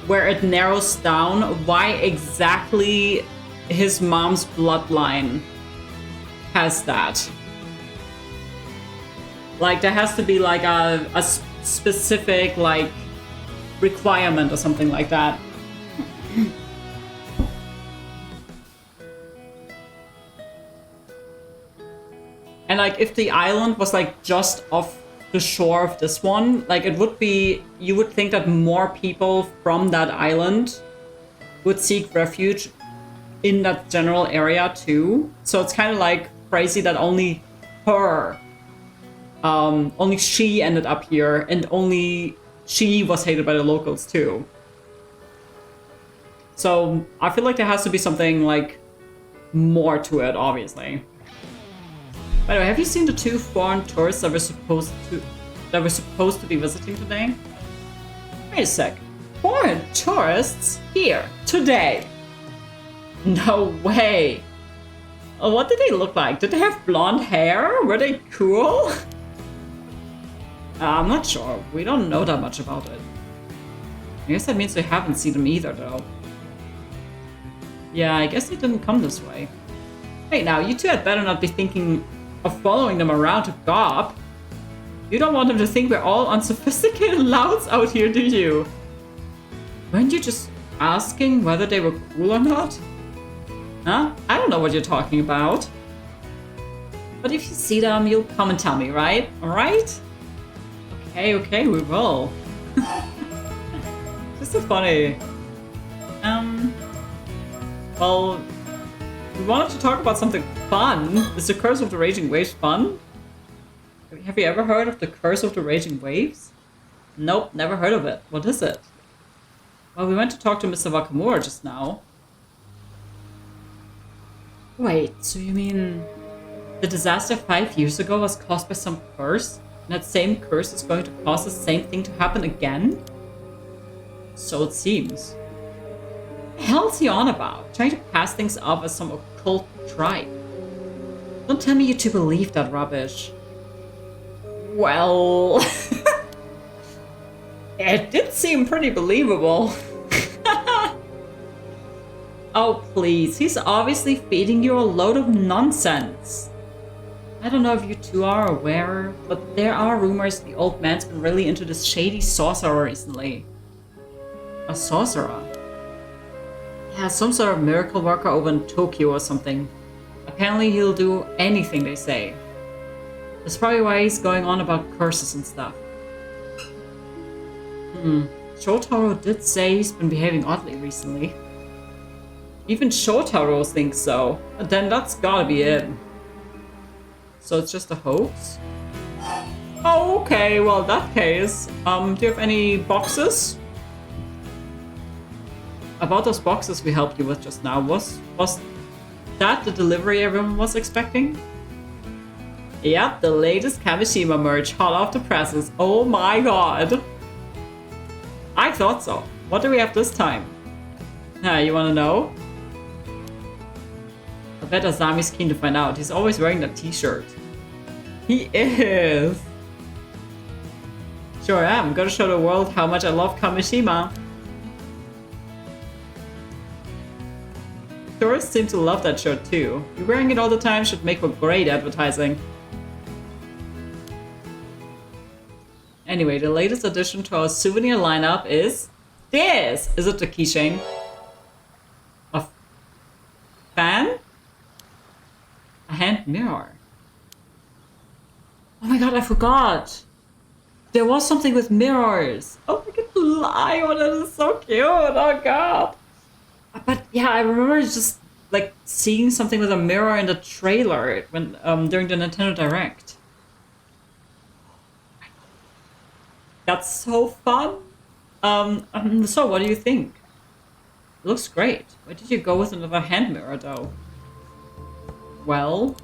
where it narrows down why exactly his mom's bloodline has that. Like, there has to be like a specific like requirement or something like that. And like, if the island was like just off the shore of this one, like it would be, you would think that more people from that island would seek refuge in that general area too. So it's kind of like crazy that only her, only she ended up here, and only she was hated by the locals too. So I feel like there has to be something like more to it, obviously. By the way, have you seen the 2 foreign tourists that were supposed to be visiting today? Wait a sec. Foreign tourists here today? No way. Oh, what did they look like? Did they have blonde hair? Were they cool? I'm not sure. We don't know that much about it. I guess that means we haven't seen them either, though. Yeah, I guess they didn't come this way. Hey, now, you two had better not be thinking of following them around to gob. You don't want them to think we're all unsophisticated louts out here, do you? Weren't you just asking whether they were cool or not? Huh? I don't know what you're talking about. But if you see them, you'll come and tell me, right? Alright? Okay, we will. This is funny. Well, we wanted to talk about something fun. Is the Curse of the Raging Waves fun? Have you ever heard of the Curse of the Raging Waves? Nope, never heard of it. What is it? Well, we went to talk to Mr. Wakamura just now. Wait, so you mean the disaster 5 years ago was caused by some curse? And that same curse is going to cause the same thing to happen again? So it seems. What the hell is he on about? Trying to pass things off as some occult tribe. Don't tell me you two believe that rubbish. Well... it did seem pretty believable. Oh, please. He's obviously feeding you a load of nonsense. I don't know if you two are aware, but there are rumors the old man's been really into this shady sorcerer recently. A sorcerer? Yeah, some sort of miracle worker over in Tokyo or something. Apparently he'll do anything they say. That's probably why he's going on about curses and stuff. Shotaro did say he's been behaving oddly recently. Even Shotaro thinks so. But then that's gotta be it. So it's just a hoax? Oh, okay, well in that case, do you have any boxes? About those boxes we helped you with just now, was that the delivery everyone was expecting? Yep, the latest Kamishima merch, hot off the presses. Oh my god! I thought so. What do we have this time? You wanna know? I bet Asami's keen to find out. He's always wearing that t-shirt. He is! Sure am. Gotta show the world how much I love Kamishima. Tourists seem to love that shirt too. You wearing it all the time should make for great advertising. Anyway, the latest addition to our souvenir lineup is this! Is it the keychain? A fan? A hand mirror. Oh my god, I forgot! There was something with mirrors! Oh my god, lie! Oh, that is so cute! Oh god! But yeah, I remember just like seeing something with a mirror in the trailer when during the Nintendo Direct. That's so fun! So what do you think? It looks great. Why did you go with another hand mirror though? Well,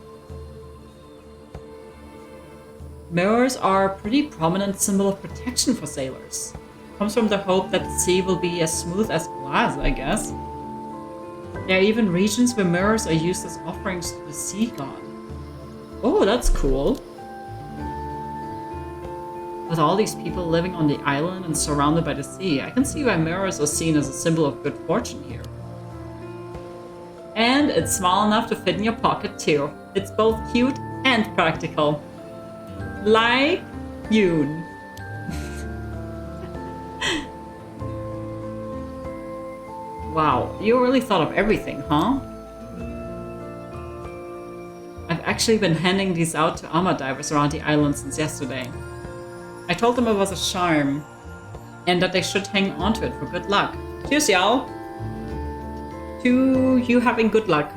Mirrors are a pretty prominent symbol of protection for sailors. Comes from the hope that the sea will be as smooth as glass, I guess. There are even regions where mirrors are used as offerings to the sea god. Oh, that's cool. With all these people living on the island and surrounded by the sea, I can see why mirrors are seen as a symbol of good fortune here. And it's small enough to fit in your pocket too. It's both cute and practical. Like Yoon. Wow, you really thought of everything, huh? I've actually been handing these out to armor divers around the island since yesterday. I told them it was a charm, and that they should hang onto it for good luck. Cheers, y'all! To you having good luck.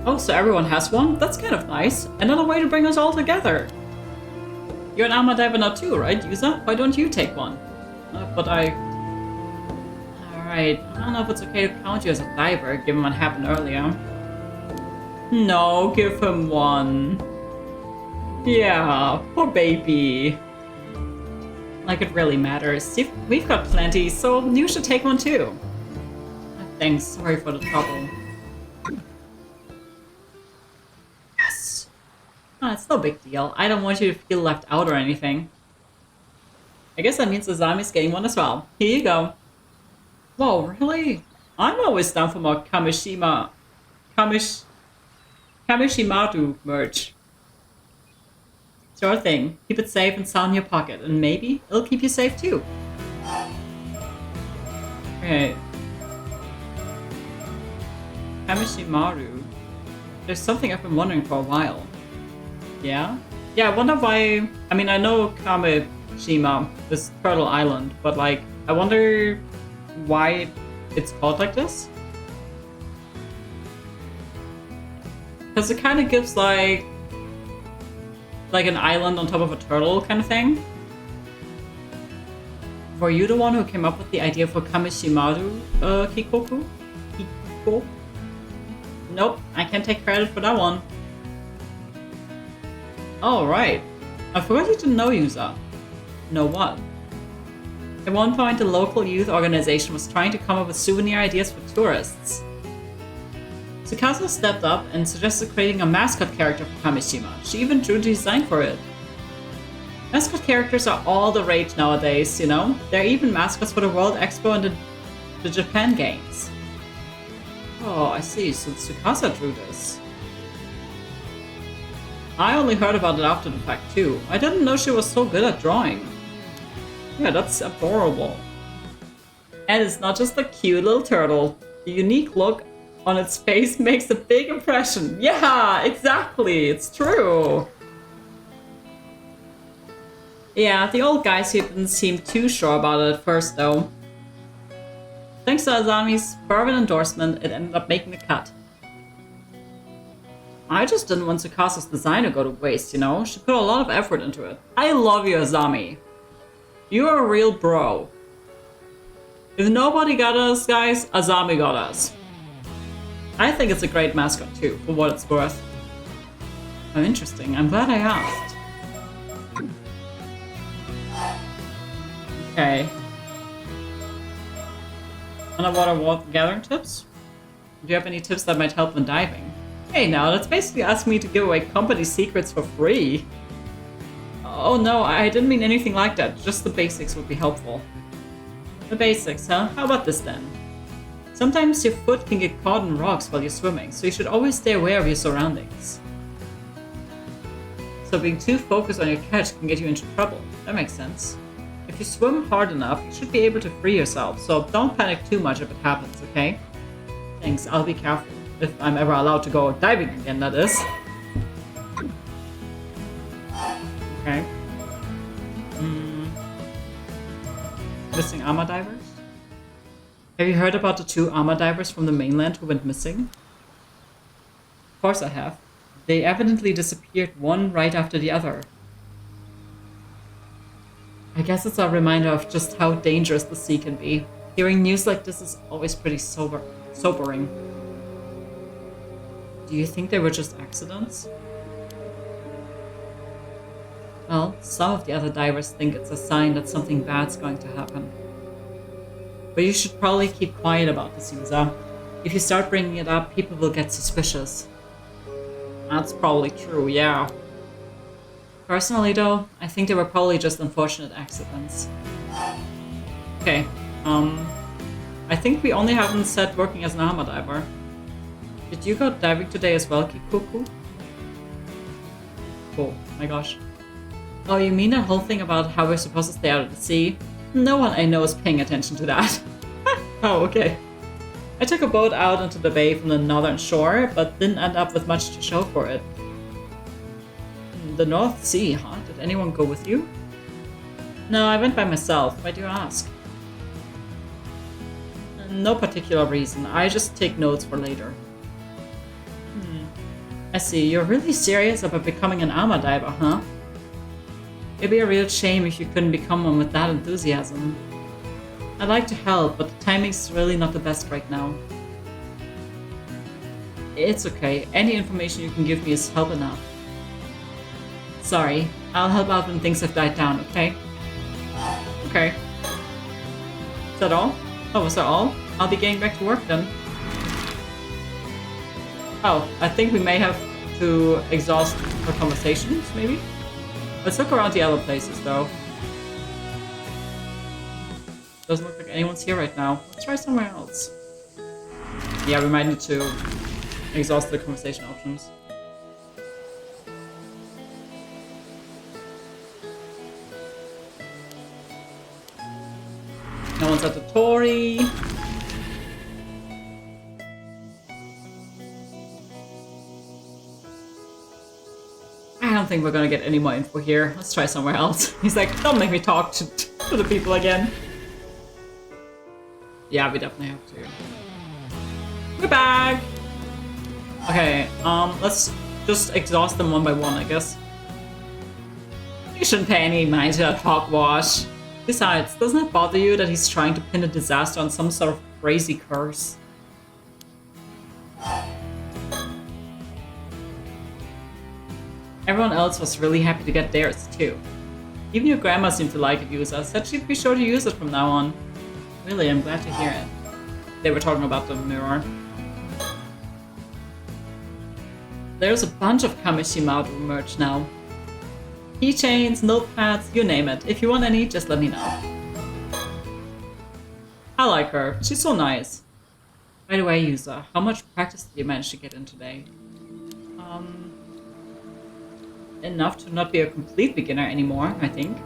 Oh, so everyone has one? That's kind of nice. Another way to bring us all together. You're an armor diver now too, right, Yusa? Why don't you take one? Alright, I don't know if it's okay to count you as a diver, given what happened earlier. No, give him one. Yeah, poor baby. Like it really matters. See, we've got plenty, so you should take one too. Thanks, sorry for the trouble. Yes! Oh, it's no big deal. I don't want you to feel left out or anything. I guess that means Azami's getting one as well. Here you go. Whoa, really? I'm always down for more Kamishimadu merch. Sure thing. Keep it safe and sound in your pocket, and maybe it'll keep you safe too. Okay. Kamishimaru. There's something I've been wondering for a while. Yeah? Yeah, I wonder why... I mean, I know Kamishima is Turtle Island, but like, I wonder why it's called like this? Because it kind of gives like an island on top of a turtle kind of thing. Were you the one who came up with the idea for Kamishimaru, Kikoku? Kiko? Nope, I can't take credit for that one. Oh, right. I forgot you didn't know Yusa. Know what? At one point, the local youth organization was trying to come up with souvenir ideas for tourists. Tsukasa stepped up and suggested creating a mascot character for Kamishima. She even drew the design for it. Mascot characters are all the rage nowadays, you know? There are even mascots for the World Expo and the Japan Games. Oh, I see, so Tsukasa drew this. I only heard about it after the fact too. I didn't know she was so good at drawing. Yeah, that's adorable. And it's not just a cute little turtle. The unique look on its face makes a big impression. Yeah, exactly, it's true. Yeah, the old guys here didn't seem too sure about it at first though. Thanks to Azami's fervent endorsement, it ended up making the cut. I just didn't want Tsukasa's design to go to waste, you know? She put a lot of effort into it. I love you, Azami. You're a real bro. If nobody got us, guys, Azami got us. I think it's a great mascot too, for what it's worth. Oh, interesting. I'm glad I asked. Okay. Underwater gathering tips? Do you have any tips that might help when diving? Hey now, that's basically asking me to give away company secrets for free. Oh no, I didn't mean anything like that. Just the basics would be helpful. The basics, huh? How about this then? Sometimes your foot can get caught in rocks while you're swimming, so you should always stay aware of your surroundings. So being too focused on your catch can get you into trouble. That makes sense. If you swim hard enough, you should be able to free yourself, so don't panic too much if it happens, okay? Thanks, I'll be careful. If I'm ever allowed to go diving again, that is. Okay. Missing armor divers? Have you heard about the 2 armor divers from the mainland who went missing? Of course I have. They evidently disappeared one right after the other. I guess it's a reminder of just how dangerous the sea can be. Hearing news like this is always pretty sobering. Do you think they were just accidents? Well, some of the other divers think it's a sign that something bad's going to happen. But you should probably keep quiet about this, user. If you start bringing it up, people will get suspicious. That's probably true, yeah. Personally though, I think they were probably just unfortunate accidents. Okay, I think we only haven't said working as an armor diver. Did you go diving today as well, Kikuku? Oh my gosh. Oh, you mean that whole thing about how we're supposed to stay out of the sea? No one I know is paying attention to that. Oh, okay. I took a boat out into the bay from the northern shore, but didn't end up with much to show for it. The North Sea, huh? Did anyone go with you? No, I went by myself. Why do you ask? No particular reason. I just take notes for later. I see. You're really serious about becoming an armor diver, huh? It'd be a real shame if you couldn't become one with that enthusiasm. I'd like to help, but the timing's really not the best right now. It's okay. Any information you can give me is help enough. Sorry. I'll help out when things have died down, okay? Okay. Is that all? Oh, was that all? I'll be getting back to work then. Oh, I think we may have to exhaust our conversations, maybe? Let's look around the other places, though. Doesn't look like anyone's here right now. Let's try somewhere else. Yeah, we might need to exhaust the conversation options. No one's at the Tory. I don't think we're gonna get any more info here. Let's try somewhere else. He's like, don't make me talk to the people again. Yeah, we definitely have to. We're back! Okay, let's just exhaust them one by one, I guess. You shouldn't pay any mind to that hogwash. Besides, doesn't it bother you that he's trying to pin a disaster on some sort of crazy curse? Everyone else was really happy to get theirs, too. Even your grandma seemed to like it, user. Said she'd be sure to use it from now on. Really, I'm glad to hear it. They were talking about the mirror. There's a bunch of Kamishima merch now. Keychains, notepads, you name it. If you want any, just let me know. I like her. She's so nice. By the way, user, how much practice did you manage to get in today? Enough to not be a complete beginner anymore, I think.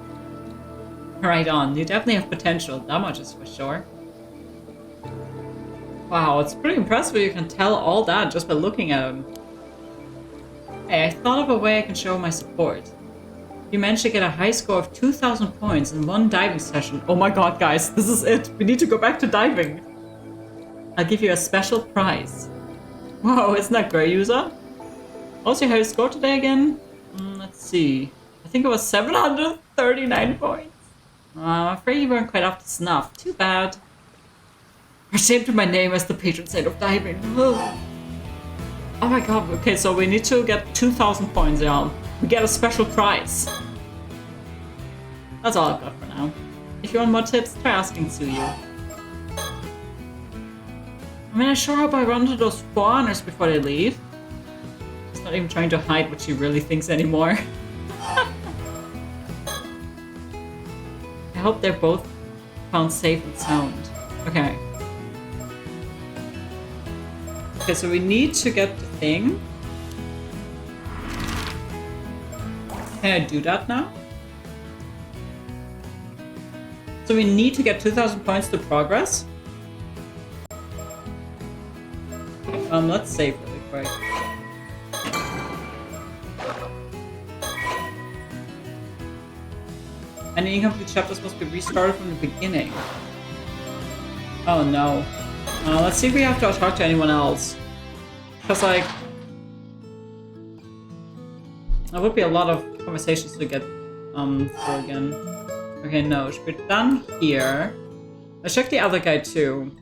Right on. You definitely have potential. That much is for sure. Wow, it's pretty impressive you can tell all that just by looking at him. Hey, I thought of a way I can show my support. You managed to get a high score of 2,000 points in one diving session. Oh my god, guys, this is it. We need to go back to diving. I'll give you a special prize. Wow, isn't that great, user? Also, how you scored today again? Let's see. I think it was 739 points. I'm afraid you weren't quite up to snuff. Too bad. Ashamed of my name as the patron saint of diving. Oh my god, okay, so we need to get 2,000 points, y'all. We get a special prize. That's all I've got for now. If you want more tips, try asking Suyu. I mean, I sure hope I run into those foreigners before they leave. She's not even trying to hide what she really thinks anymore. I hope they're both found safe and sound. Okay. Okay, so we need to get the thing. Can I do that now? So we need to get 2,000 points to progress. Let's save really quick. Any incomplete chapters must be restarted from the beginning. Oh no. Let's see if we have to talk to anyone else. Because, like, there would be a lot of conversations to get through again. Okay, no, should be done here. I checked the other guy too.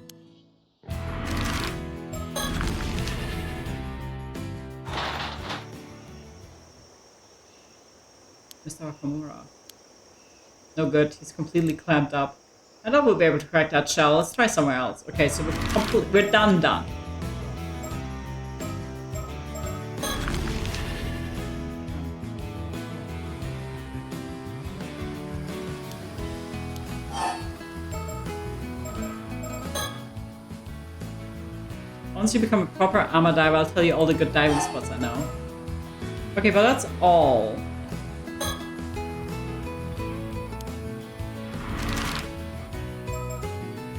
Mr. Akamura. No good, he's completely clamped up. I thought we'll be able to crack that shell. Let's try somewhere else. Okay, so we're done. Once you become a proper armor diver, I'll tell you all the good diving spots I know. Okay, but that's all.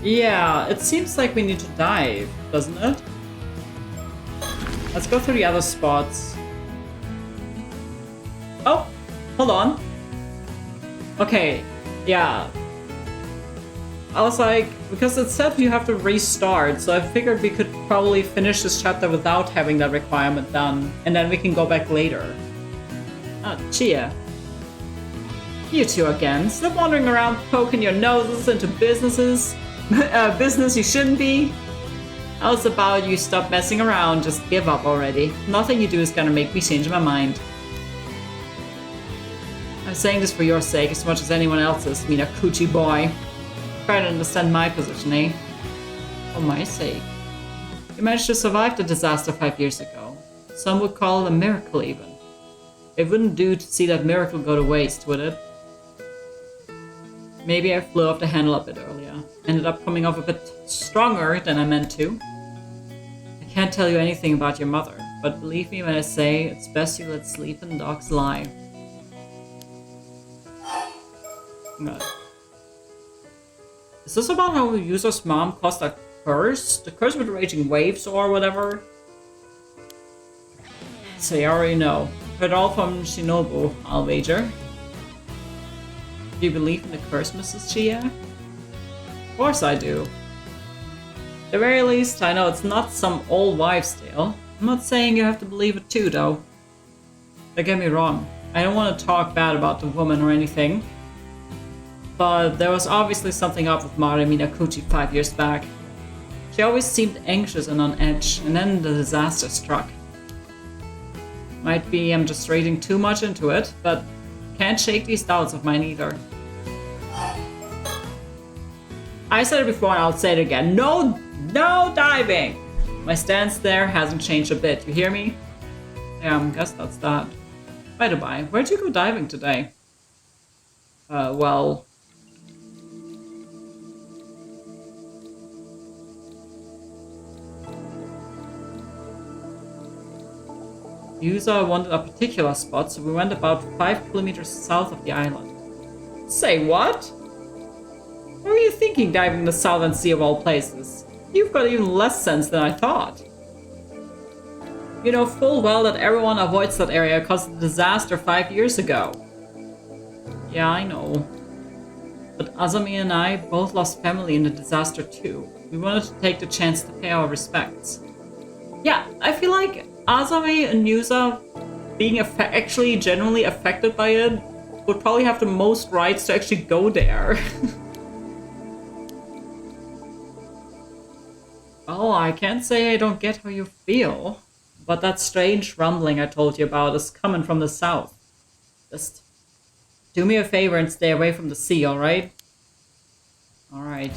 Yeah, it seems like we need to dive, doesn't it? Let's go through the other spots. Oh, hold on. Okay, yeah. I was like, because it said you have to restart, so I figured we could probably finish this chapter without having that requirement done, and then we can go back later. Oh, Chia. You two again. Stop wandering around poking your noses into business you shouldn't be. How's about you stop messing around, just give up already. Nothing you do is gonna make me change my mind. I'm saying this for your sake as much as anyone else's, Mina Coochie boy. Try to understand my position, eh? For my sake. You managed to survive the disaster 5 years ago. Some would call it a miracle even. It wouldn't do to see that miracle go to waste, would it? Maybe I flew off the handle a bit earlier. Ended up coming off a bit stronger than I meant to. I can't tell you anything about your mother, but believe me when I say it's best you let sleeping dogs lie. No. Is this about how the user's mom caused a curse? The curse with raging waves or whatever? So you already know. Heard all from Shinobu, I'll wager. Do you believe in the curse, Mrs. Chia? Of course I do. At the very least, I know it's not some old wives' tale. I'm not saying you have to believe it too, though. Don't get me wrong. I don't want to talk bad about the woman or anything. But there was obviously something up with Mari Minakuchi 5 years back. She always seemed anxious and on edge, and then the disaster struck. Might be I'm just reading too much into it, but can't shake these doubts of mine either. I said it before and I'll say it again. No diving! My stance there hasn't changed a bit, you hear me? Yeah, I guess that's that. By the by, where'd you go diving today? Well... User wanted a particular spot, so we went about 5 kilometers south of the island. Say what? What were you thinking diving in the Southern Sea of all places? You've got even less sense than I thought. You know full well that everyone avoids that area because of the disaster 5 years ago. Yeah, I know. But Azami and I both lost family in the disaster too. We wanted to take the chance to pay our respects. Yeah, I feel like Azami and Yuza being actually genuinely affected by it would probably have the most rights to actually go there. Oh, I can't say I don't get how you feel, but that strange rumbling I told you about is coming from the south. Just do me a favor and stay away from the sea, alright? Alright.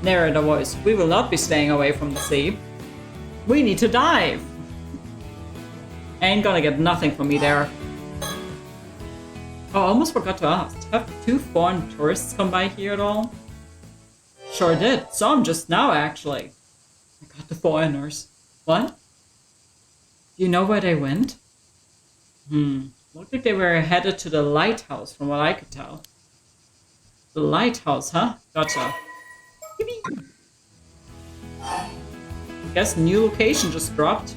Narrate the voice. We will not be staying away from the sea. We need to dive! Ain't gonna get nothing from me there. Oh, I almost forgot to ask. Have 2 foreign tourists come by here at all? Sure did. Saw them just now, actually. I got the foreigners. What? Do you know where they went? Looked like they were headed to the lighthouse, from what I could tell. The lighthouse, huh? Gotcha. Yippee! I guess new location just dropped.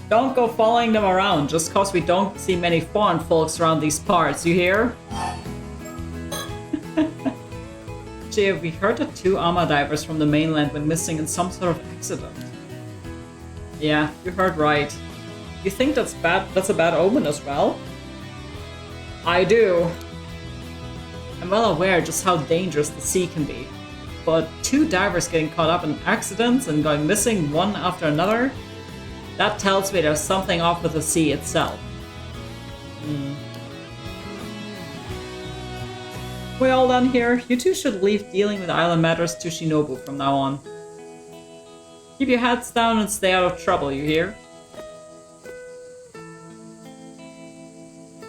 Don't go following them around, just cause we don't see many foreign folks around these parts, you hear? Gee, we heard that 2 armor divers from the mainland went missing in some sort of accident. Yeah, you heard right. You think that's bad? That's a bad omen as well? I do. I'm well aware just how dangerous the sea can be. But 2 divers getting caught up in accidents and going missing one after another, that tells me there's something off with the sea itself. We all done here? You two should leave dealing with island matters to Shinobu from now on. Keep your heads down and stay out of trouble, you hear? I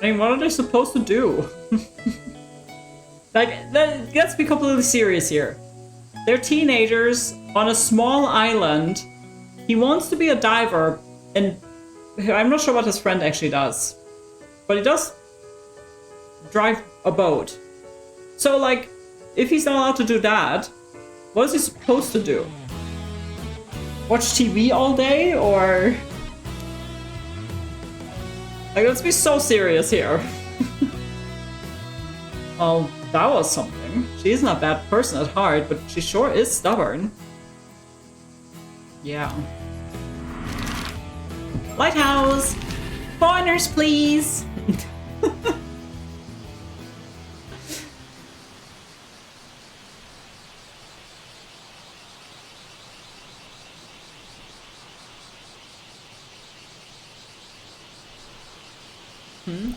mean, what are they supposed to do? Like, let's be completely serious here. They're teenagers on a small island. He wants to be a diver, and I'm not sure what his friend actually does. But he does drive a boat. So, like, if he's not allowed to do that, what is he supposed to do? Watch TV all day, or... Like, let's be so serious here. Well, that was something. She isn't a bad person at heart, but she sure is stubborn. Yeah. Lighthouse! Foreigners, please!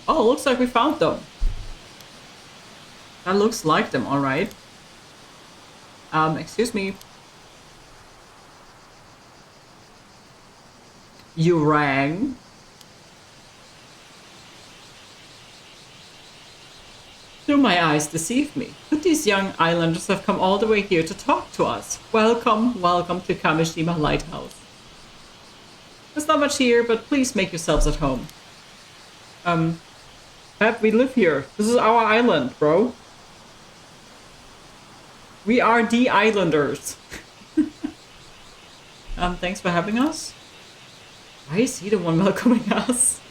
Oh, looks like we found them. That looks like them, alright. Excuse me. You rang? Do my eyes deceive me? Could these young islanders have come all the way here to talk to us? Welcome, welcome to Kamishima Lighthouse. There's not much here, but please make yourselves at home. Pat, we live here. This is our island, bro. We are the islanders. Thanks for having us. Why is he the one welcoming us?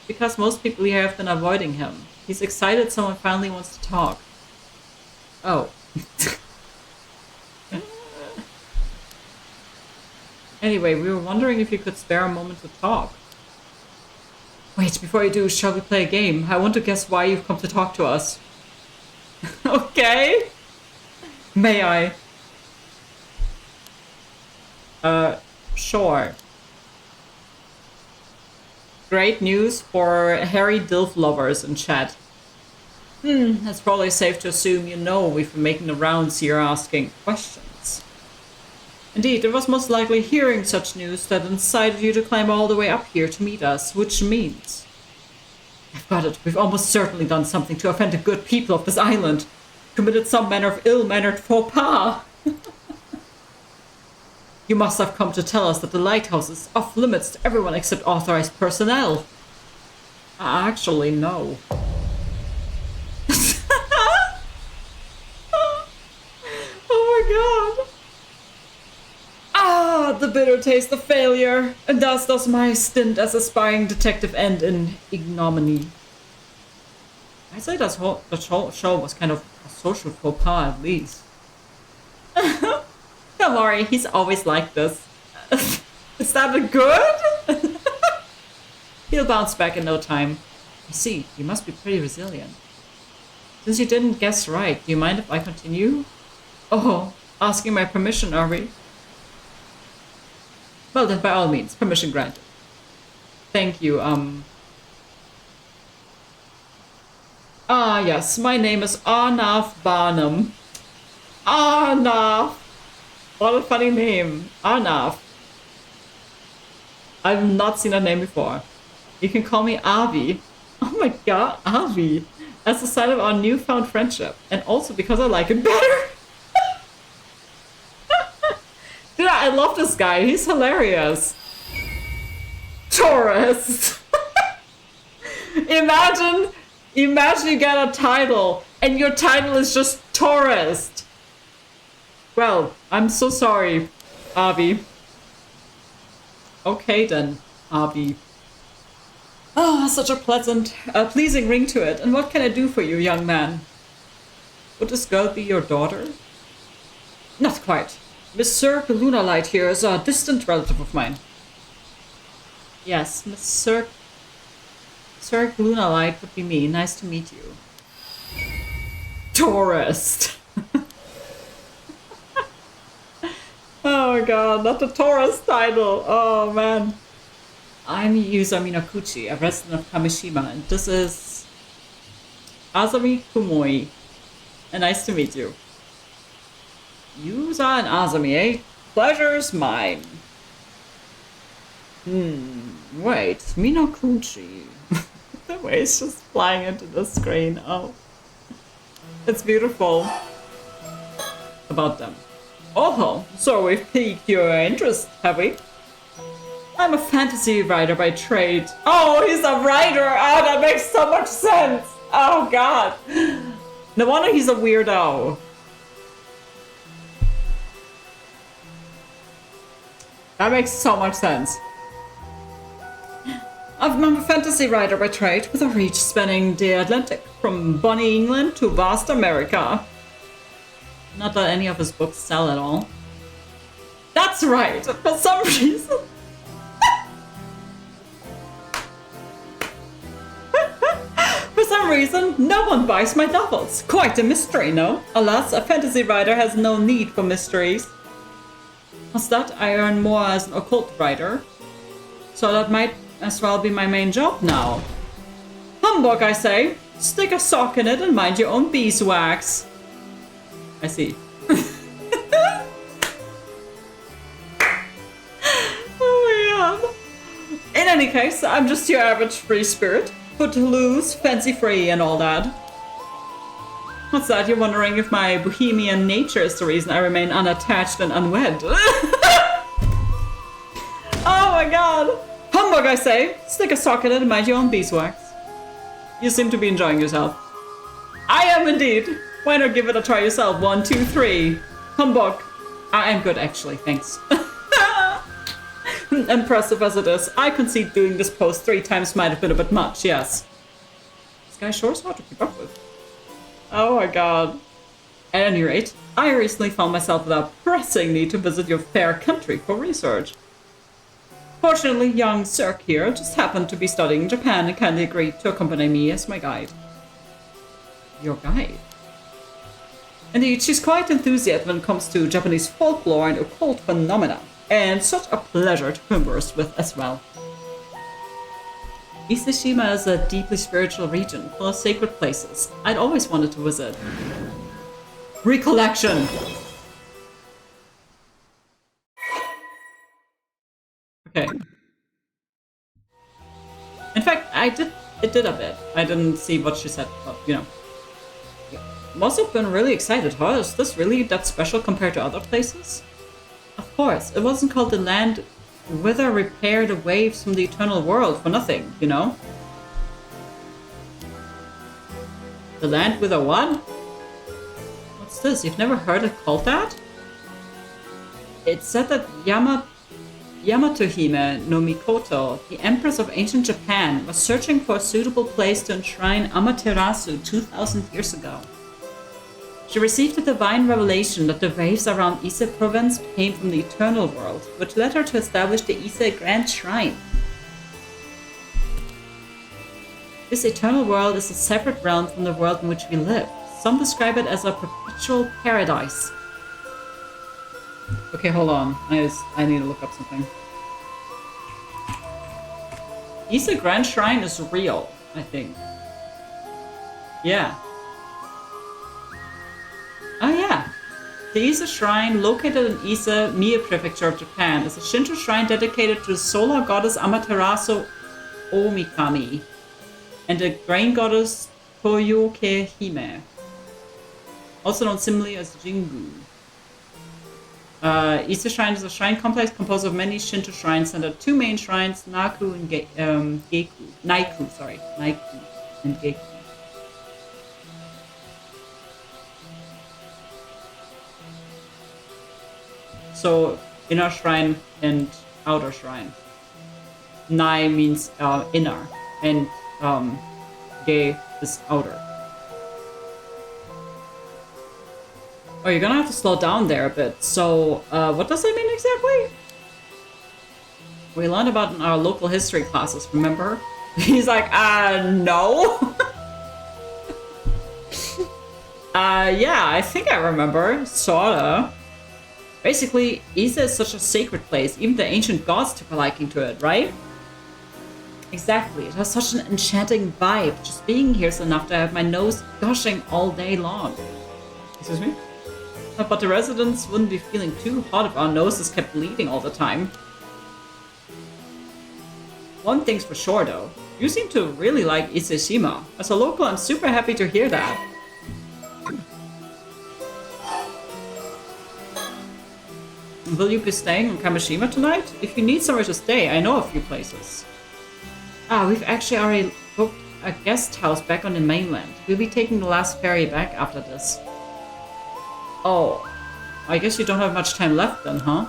Because most people here have been avoiding him. He's excited someone finally wants to talk. Oh. Anyway, we were wondering if you could spare a moment to talk. Wait, before you do, shall we play a game? I want to guess why you've come to talk to us. Okay. May I? Sure. Great news for hairy DILF lovers in chat. It's probably safe to assume you know we've been making the rounds here asking questions. Indeed, it was most likely hearing such news that incited you to climb all the way up here to meet us, which means... I've got it. We've almost certainly done something to offend the good people of this island. Committed some manner of ill-mannered faux pas. You must have come to tell us that the lighthouse is off limits to everyone except authorized personnel. Actually, no. Oh my god. Ah, the bitter taste of failure. And thus does my stint as a spying detective end in ignominy. I'd say that whole show was kind of a social faux pas at least. Don't worry, he's always like this. Is that good? He'll bounce back in no time. I see, you must be pretty resilient. Since you didn't guess right, do you mind if I continue? Oh, asking my permission, are we? Well then, by all means, permission granted. Thank you, Ah, yes, my name is Arnav Barnum. Arnav! What a funny name. Arnav. I've not seen that name before. You can call me Avi. Oh my god, Avi. As a sign of our newfound friendship. And also because I like it better. Dude, I love this guy. He's hilarious. Tourist. Imagine you get a title and your title is just tourist. Well, I'm so sorry, Avi. Okay then, Avi. Ah, such a pleasing ring to it. And what can I do for you, young man? Would this girl be your daughter? Not quite. Miss Sir Lunalight here is a distant relative of mine. Yes, Miss Sir Lunalight would be me. Nice to meet you. Tourist. Oh my god, not the tourist title. Oh man. I'm Yusa Minakuchi, a resident of Kamishima, and this is Azami Kumoi. And nice to meet you. Yusa and Azami, eh? Pleasure's mine. Wait, Minakuchi. The way it's just flying into the screen. Oh. It's beautiful. About them. Oh, so we've piqued your interest, have we? I'm a fantasy writer by trade. Oh, he's a writer! Oh, that makes so much sense! Oh, God. No wonder he's a weirdo. That makes so much sense. I'm a fantasy writer by trade, with a reach spanning the Atlantic, from Bonnie, England to vast America. Not that any of his books sell at all. That's right, for some reason. For some reason, no one buys my novels. Quite a mystery, no? Alas, a fantasy writer has no need for mysteries. What's that? I earn more as an occult writer. So that might as well be my main job now. Humbug, I say. Stick a sock in it and mind your own beeswax. I see. Oh my god. In any case, I'm just your average free spirit. Put loose, fancy free, and all that. What's that? You're wondering if my bohemian nature is the reason I remain unattached and unwed. Oh my god. Humbug, I say. Stick a sock in it and mind your own beeswax. You seem to be enjoying yourself. I am indeed. Why not give it a try yourself? 1, 2, 3. Humbug. I am good, actually. Thanks. Impressive as it is, I concede doing this post 3 times might have been a bit much, yes. This guy sure is hard to keep up with. Oh my god. At any rate, I recently found myself with a pressing need to visit your fair country for research. Fortunately, young Cirque here just happened to be studying Japan and kindly agreed to accompany me as my guide. Your guide? Indeed, she's quite enthusiastic when it comes to Japanese folklore and occult phenomena, and such a pleasure to converse with as well. Iseshima is a deeply spiritual region full of sacred places I'd always wanted to visit. Recollection! Okay. In fact, it did a bit. I didn't see what she said, but you know. Must have been really excited, huh? Is this really that special compared to other places? Of course, it wasn't called the land whither repair the waves from the eternal world for nothing, you know? The land whither what? What's this? You've never heard it called that? It said that Yamatohime no Mikoto, the empress of ancient Japan, was searching for a suitable place to enshrine Amaterasu 2,000 years ago. She received a divine revelation that the waves around Ise province came from the eternal world, which led her to establish the Ise Grand Shrine. This eternal world is a separate realm from the world in which we live. Some describe it as a perpetual paradise. Okay, hold on. I need to look up something. Ise Grand Shrine is real, I think. Yeah. Oh yeah. The Ise Shrine, located in Ise, Mie Prefecture of Japan, is a Shinto shrine dedicated to the solar goddess Amaterasu Omikami and the grain goddess Toyoke Hime, also known similarly as Jingu. Ise Shrine is a shrine complex composed of many Shinto shrines and there are 2 main shrines, Naiku and Geku. So, inner shrine and outer shrine. Nai means inner, and Ge is outer. Oh, you're gonna have to slow down there a bit. So, what does that mean exactly? We learned about in our local history classes, remember? He's like, no? Yeah, I think I remember. Sorta. Basically, Isa is such a sacred place. Even the ancient gods took a liking to it, right? Exactly. It has such an enchanting vibe. Just being here is enough to have my nose gushing all day long. Excuse me? But the residents wouldn't be feeling too hot if our noses kept bleeding all the time. One thing's for sure, though. You seem to really like Ise-shima. As a local, I'm super happy to hear that. Will you be staying in Kamishima tonight? If you need somewhere to stay, I know a few places. We've actually already booked a guest house back on the mainland. We'll be taking the last ferry back after this. Oh, I guess you don't have much time left then, huh?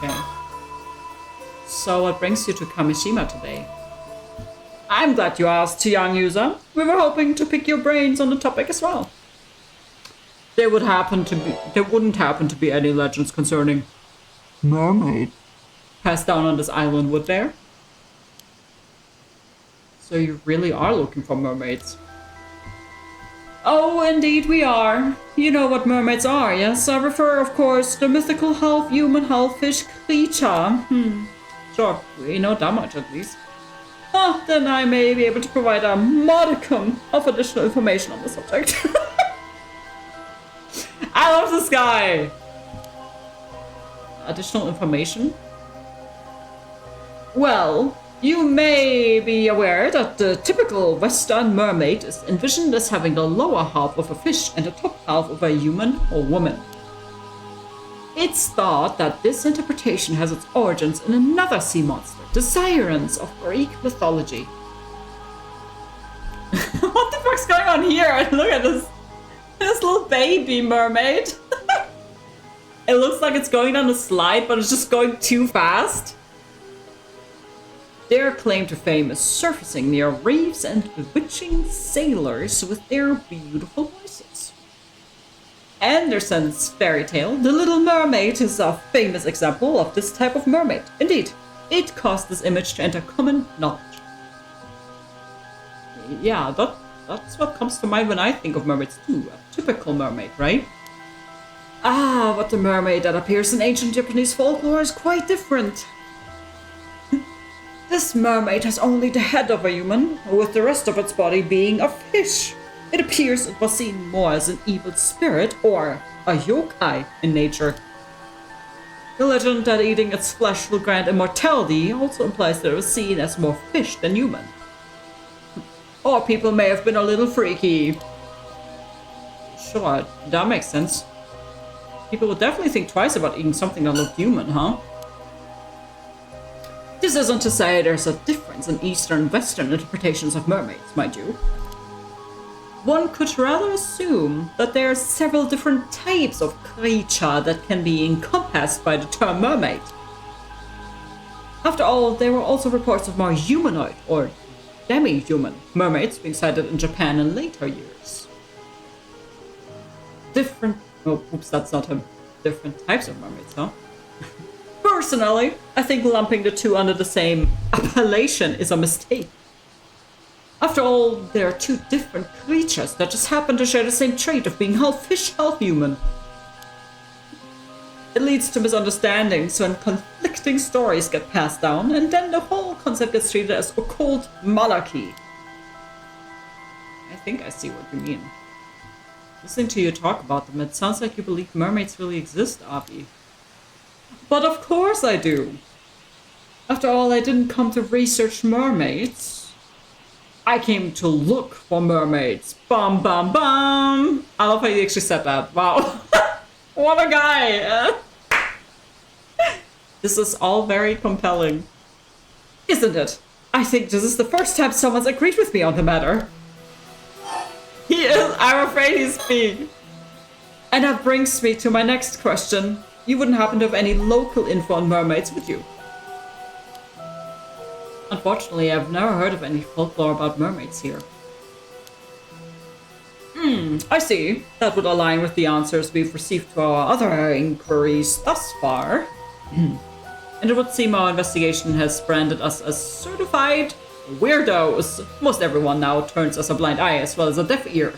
Okay. So what brings you to Kamishima today? I'm glad you asked, young user. We were hoping to pick your brains on the topic as well. There wouldn't happen to be any legends concerning Mermaid passed down on this island, would there? So you really are looking for mermaids? Oh, indeed we are. You know what mermaids are, yes? I refer, of course, to the mythical half-human, half-fish creature. Sure, we know that much at least. Then I may be able to provide a modicum of additional information on the subject. I love this guy! Additional information? Well, you may be aware that the typical Western mermaid is envisioned as having the lower half of a fish and the top half of a human or woman. It's thought that this interpretation has its origins in another sea monster, the sirens of Greek mythology. What the fuck's going on here? Look at this little baby mermaid. It looks like it's going down a slide, but it's just going too fast. Their claim to fame is surfacing near reefs and bewitching sailors with their beautiful voices. Andersen's fairy tale, The Little Mermaid, is a famous example of this type of mermaid. Indeed, it caused this image to enter common knowledge. Yeah, that's what comes to mind when I think of mermaids too. A typical mermaid, right? But the mermaid that appears in ancient Japanese folklore is quite different. This mermaid has only the head of a human, with the rest of its body being a fish. It appears it was seen more as an evil spirit or a yokai in nature. The legend that eating its flesh will grant immortality also implies that it was seen as more fish than human. Or people may have been a little freaky. Sure, that makes sense. People would definitely think twice about eating something that looked human, huh? This isn't to say there's a difference in Eastern and Western interpretations of mermaids, mind you. One could rather assume that there are several different types of creature that can be encompassed by the term mermaid. After all, there were also reports of more humanoid or demi-human mermaids being sighted in Japan in later years. Different types of mermaids, huh? Personally, I think lumping the two under the same appellation is a mistake. After all, there are two different creatures that just happen to share the same trait of being half fish, half human. It leads to misunderstandings when conflicting stories get passed down, and then the whole concept gets treated as occult malarkey. I think I see what you mean. Listening to you talk about them, it sounds like you believe mermaids really exist, Abby. But of course I do. After all, I didn't come to research mermaids. I came to look for mermaids. Bum bum bum! I love how you actually said that. Wow. What a guy! This is all very compelling. Isn't it? I think this is the first time someone's agreed with me on the matter. He is. I'm afraid he's being. And that brings me to my next question. You wouldn't happen to have any local info on mermaids, would you? Unfortunately, I've never heard of any folklore about mermaids here. I see. That would align with the answers we've received to our other inquiries thus far. And it would seem our investigation has branded us as certified weirdos. Most everyone now turns us a blind eye as well as a deaf ear.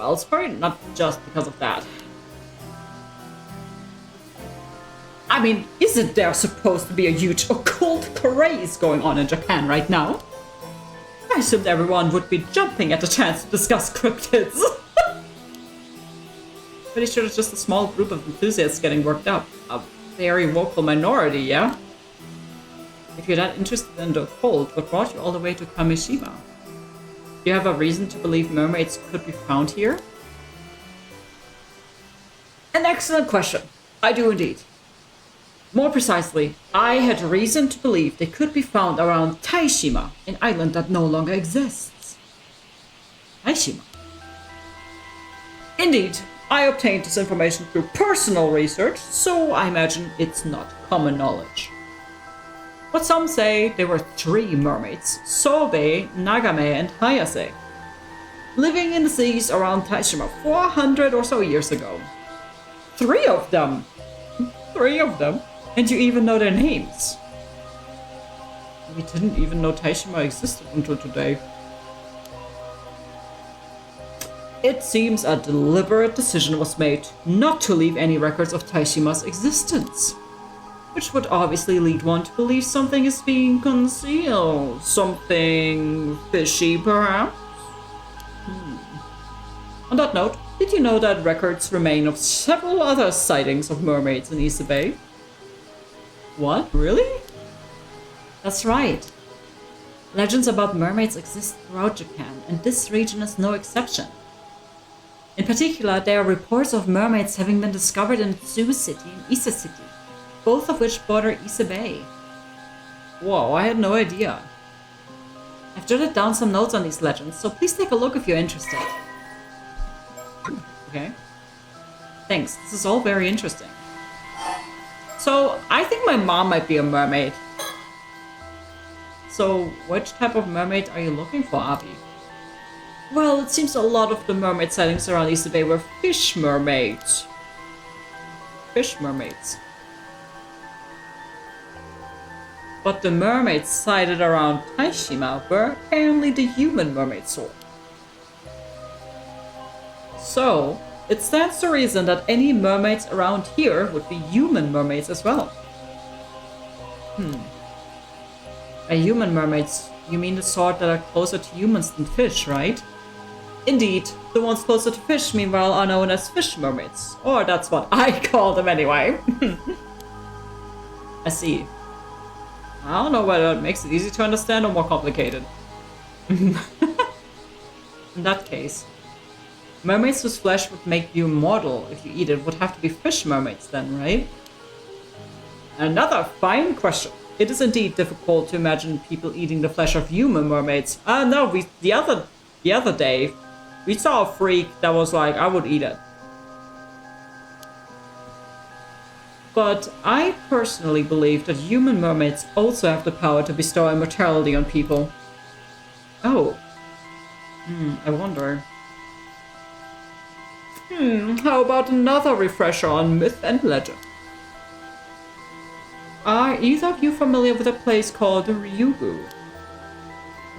well, it's probably not just because of that. I mean, isn't there supposed to be a huge occult craze going on in Japan right now? I assumed everyone would be jumping at the chance to discuss cryptids. Pretty sure it's just a small group of enthusiasts getting worked up. A very vocal minority, yeah? If you're that interested in the occult, what brought you all the way to Kamishima? Do you have a reason to believe mermaids could be found here? An excellent question. I do indeed. More precisely, I had reason to believe they could be found around Taishima, an island that no longer exists. Taishima? Indeed, I obtained this information through personal research, so I imagine it's not common knowledge. But some say there were 3 mermaids, Sobe, Nagame, and Hayase, living in the seas around Taishima 400 or so years ago. 3 of them! 3 of them? And you even know their names. We didn't even know Taishima existed until today. It seems a deliberate decision was made not to leave any records of Taishima's existence. Which would obviously lead one to believe something is being concealed. Something fishy, perhaps? On that note, did you know that records remain of several other sightings of mermaids in Ise Bay? What? Really? That's right. Legends about mermaids exist throughout Japan, and this region is no exception. In particular, there are reports of mermaids having been discovered in Tsu City and Ise City, both of which border Ise Bay. Whoa, I had no idea. I've jotted down some notes on these legends, so please take a look if you're interested. Okay. Thanks, this is all very interesting. So, I think my mom might be a mermaid. So, which type of mermaid are you looking for, Abi? Well, it seems a lot of the mermaid sightings around Ise Bay were fish mermaids. Fish mermaids. But the mermaids sighted around Taishima were apparently the human mermaid sort. So, it stands to reason that any mermaids around here would be human mermaids as well. By human mermaids, you mean the sort that are closer to humans than fish, right? Indeed, the ones closer to fish, meanwhile, are known as fish mermaids. Or that's what I call them anyway. I see. I don't know whether it makes it easy to understand or more complicated. In that case, mermaids whose flesh would make you immortal if you eat it would have to be fish mermaids then, right? Another fine question. It is indeed difficult to imagine people eating the flesh of human mermaids. No, the other day, we saw a freak that was like, I would eat it. But I personally believe that human mermaids also have the power to bestow immortality on people. Oh. I wonder. How about another refresher on myth and legend? Are either of you familiar with a place called Ryugu?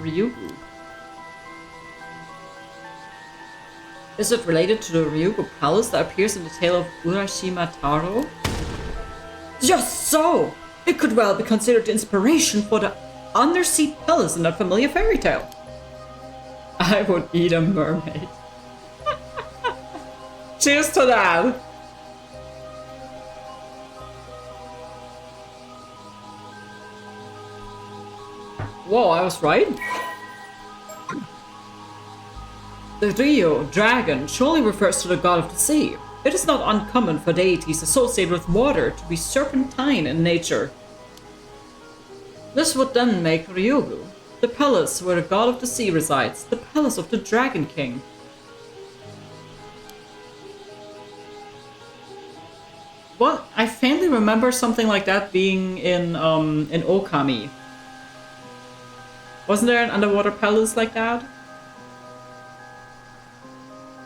Ryugu. Is it related to the Ryugu Palace that appears in the tale of Urashima Taro? Just so! It could well be considered the inspiration for the undersea palace in that familiar fairy tale. I would eat a mermaid. Cheers to that! Whoa, I was right? The Ryo, dragon, surely refers to the god of the sea. It is not uncommon for deities associated with water to be serpentine in nature. This would then make Ryugu, the palace where the god of the sea resides, the palace of the Dragon King. Well, I faintly remember something like that being in Okami. Wasn't there an underwater palace like that?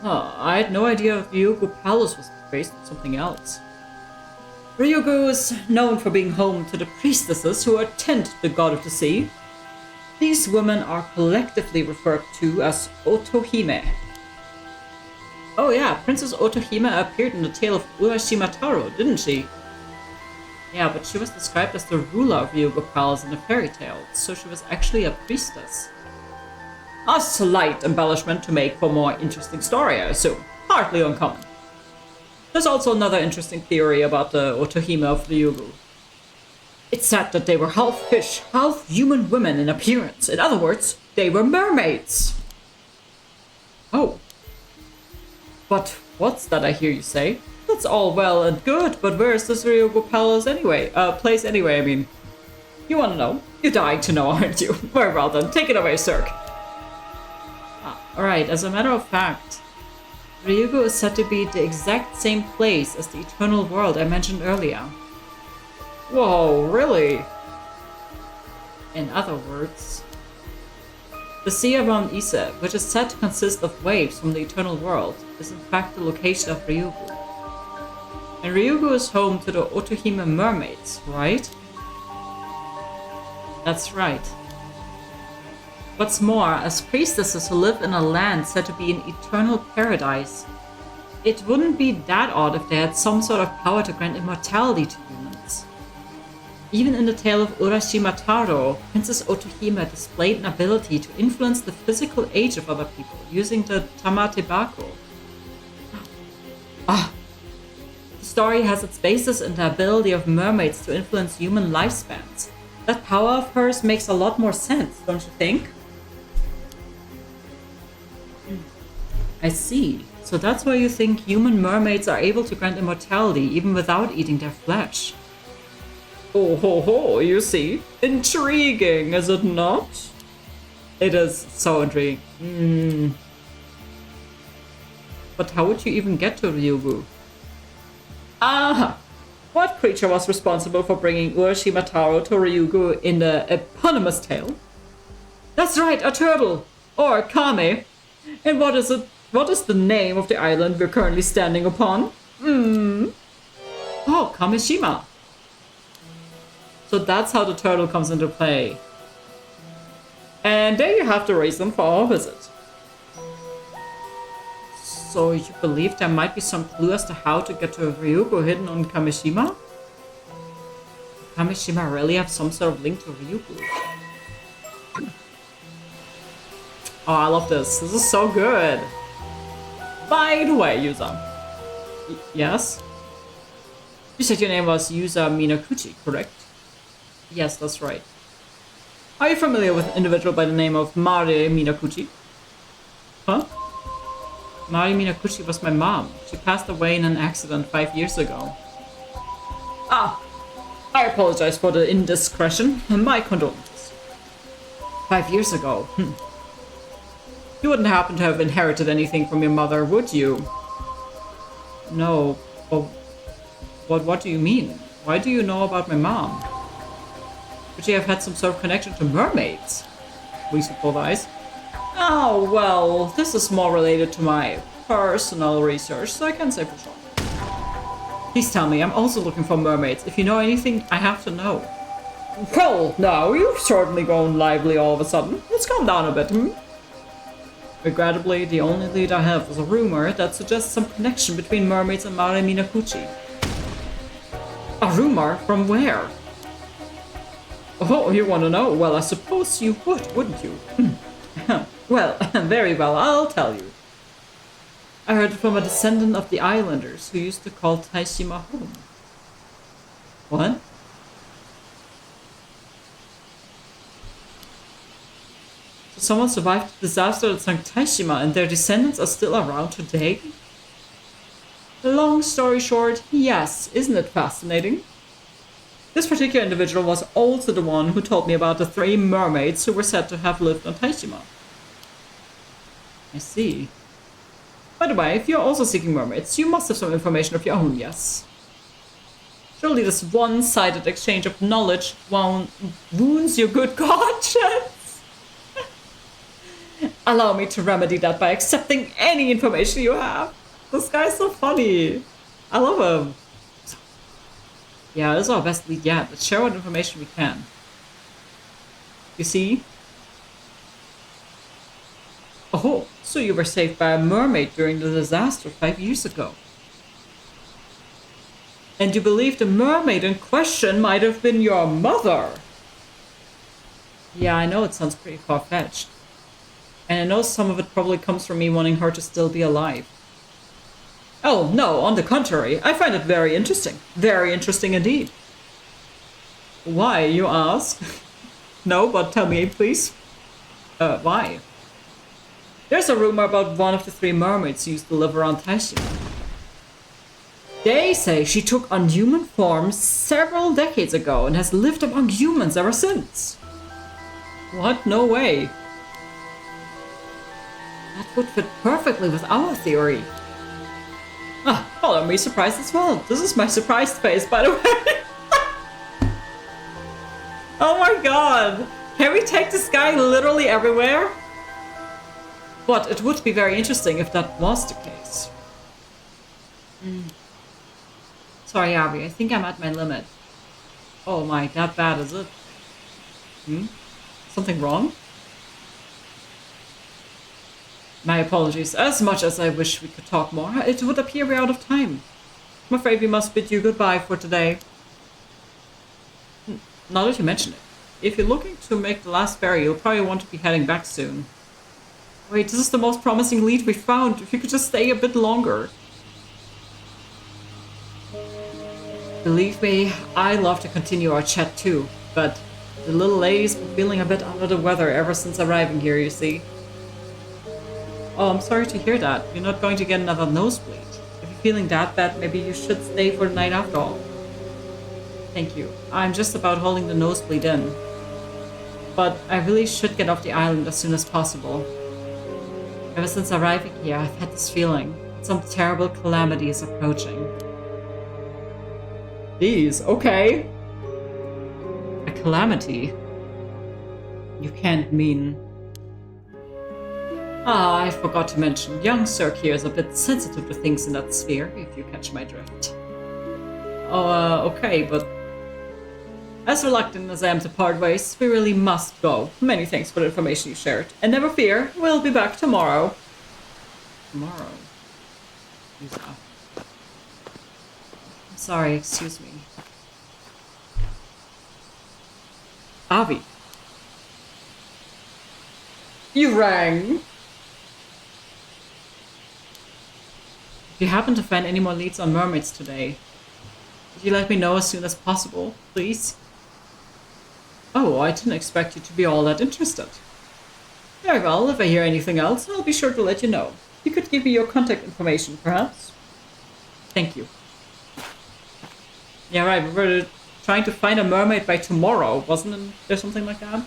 Huh, I had no idea Ryugu Palace was based on something else. Ryugu is known for being home to the priestesses who attend the god of the sea. These women are collectively referred to as Otohime. Oh yeah, Princess Otohime appeared in the tale of Urashima Taro, didn't she? Yeah, but she was described as the ruler of Ryugu Palace in the fairy tale, so she was actually a priestess. A slight embellishment to make for a more interesting story, I assume. Hardly uncommon. There's also another interesting theory about the Otohime of Ryugu. It's said that they were half fish, half human women in appearance. In other words, they were mermaids. Oh. But what's that I hear you say? That's all well and good, but where is this Ryugu Palace anyway? Place anyway, I mean. You wanna know? You're dying to know, aren't you? Very well then, take it away, sir. Alright, as a matter of fact, Ryugu is said to be the exact same place as the eternal world I mentioned earlier. Whoa, really? In other words, the sea around Ise, which is said to consist of waves from the eternal world, is in fact the location of Ryugu. And Ryugu is home to the Otohime mermaids, right? That's right. What's more, as priestesses who live in a land said to be an eternal paradise, it wouldn't be that odd if they had some sort of power to grant immortality to humans. Even in the tale of Urashima Taro, Princess Otohime displayed an ability to influence the physical age of other people using the Tamatebako. The story has its basis in the ability of mermaids to influence human lifespans. That power of hers makes a lot more sense, don't you think? I see. So that's why you think human mermaids are able to grant immortality even without eating their flesh. Oh ho ho, you see? Intriguing, is it not? It is so intriguing. But how would you even get to Ryugu? Aha! What creature was responsible for bringing Urashima Taro to Ryugu in the eponymous tale? That's right, a turtle! Or Kame! And what is it? What is the name of the island we're currently standing upon? Oh, Kamishima! So that's how the turtle comes into play. And there you have the reason for our visit. So you believe there might be some clue as to how to get to Ryugu hidden on Kamishima? Kamishima really have some sort of link to Ryugu? Oh, I love this. This is so good. By the way, Yuza. Yes? You said your name was Yuza Minakuchi, correct? Yes, that's right. Are you familiar with an individual by the name of Mari Minakuchi? Huh? Mari Minakuchi was my mom. She passed away in an accident 5 years ago. Ah! I apologize for the indiscretion. My condolences. 5 years ago? You wouldn't happen to have inherited anything from your mother, would you? No. But what do you mean? Why do you know about my mom? Would she have had some sort of connection to mermaids? We suppose. Oh, well, this is more related to my personal research, so I can't say for sure. Please tell me, I'm also looking for mermaids. If you know anything, I have to know. Well, now, you've certainly grown lively all of a sudden. Let's calm down a bit, Regrettably, the only lead I have is a rumor that suggests some connection between mermaids and Mari Minakuchi. A rumor? From where? Oh, you want to know? Well, I suppose you would, wouldn't you? Well, very well, I'll tell you. I heard it from a descendant of the islanders who used to call Taishima home. What? So someone survived the disaster that sunk Taishima and their descendants are still around today? Long story short, yes, isn't it fascinating? This particular individual was also the one who told me about the 3 mermaids who were said to have lived on Taishima. I see. By the way, if you're also seeking mermaids, you must have some information of your own, yes? Surely this one-sided exchange of knowledge wounds your good conscience. Allow me to remedy that by accepting any information you have. This guy's so funny. I love him. Yeah, this is our best lead yet. Let's share what information we can. You see? Oh, so you were saved by a mermaid during the disaster 5 years ago. And you believe the mermaid in question might have been your mother? Yeah, I know it sounds pretty far-fetched. And I know some of it probably comes from me wanting her to still be alive. Oh, no, on the contrary, I find it very interesting. Very interesting indeed. Why, you ask? No, but tell me, please. Why? There's a rumor about one of the 3 mermaids who used to live around Taishu. They say she took on human form several decades ago and has lived among humans ever since. What? No way. That would fit perfectly with our theory. Ah, well, I'm really surprised as well. This is my surprised face, by the way. Oh my god. Can we take this guy literally everywhere? But it would be very interesting if that was the case. Sorry, Abby, I think I'm at my limit. Oh my, that bad is it? Something wrong? My apologies. As much as I wish we could talk more, it would appear we're out of time. I'm afraid we must bid you goodbye for today. Now that you mention it, if you're looking to make the last ferry, you'll probably want to be heading back soon. Wait, this is the most promising lead we found. If you could just stay a bit longer. Believe me, I love to continue our chat too, but the little lady's been feeling a bit under the weather ever since arriving here, you see. Oh, I'm sorry to hear that. You're not going to get another nosebleed. If you're feeling that bad, maybe you should stay for the night after all. Thank you. I'm just about holding the nosebleed in. But I really should get off the island as soon as possible. Ever since arriving here, I've had this feeling that some terrible calamity is approaching. Jeez, okay. A calamity? You can't mean... Ah, I forgot to mention, young Sir here is a bit sensitive to things in that sphere, if you catch my drift. Oh, okay, but... As reluctant as I am to part ways, we really must go. Many thanks for the information you shared. And never fear, we'll be back tomorrow. Tomorrow? Who's that? I'm sorry, excuse me. Avi. You rang! If you happen to find any more leads on mermaids today, could you let me know as soon as possible, please? Oh, I didn't expect you to be all that interested. Very well, if I hear anything else, I'll be sure to let you know. You could give me your contact information, perhaps? Thank you. Yeah, right, we were trying to find a mermaid by tomorrow, wasn't there something like that?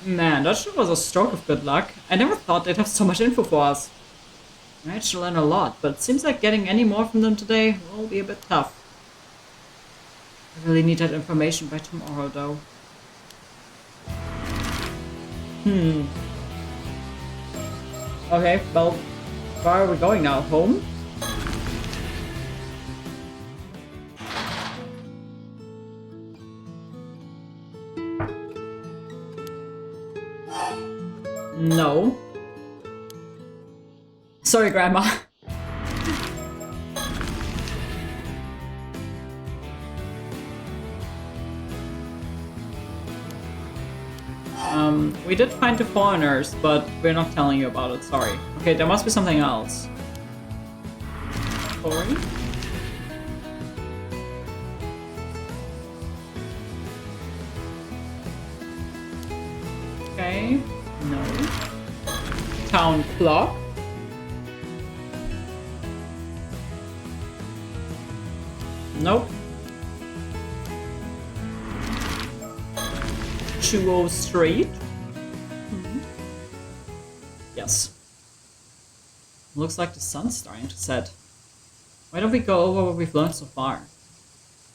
Man, that sure was a stroke of good luck. I never thought they'd have so much info for us. I managed to learn a lot, but it seems like getting any more from them today will be a bit tough. I really need that information by tomorrow, though. Okay, well, where are we going now? Home? No. Sorry, Grandma. We did find the foreigners, but we're not telling you about it, sorry. Okay, there must be something else. Corey? Okay, no. Town clock. Nope. Chuo Street. Yes. Looks like the sun's starting to set. Why don't we go over what we've learned so far?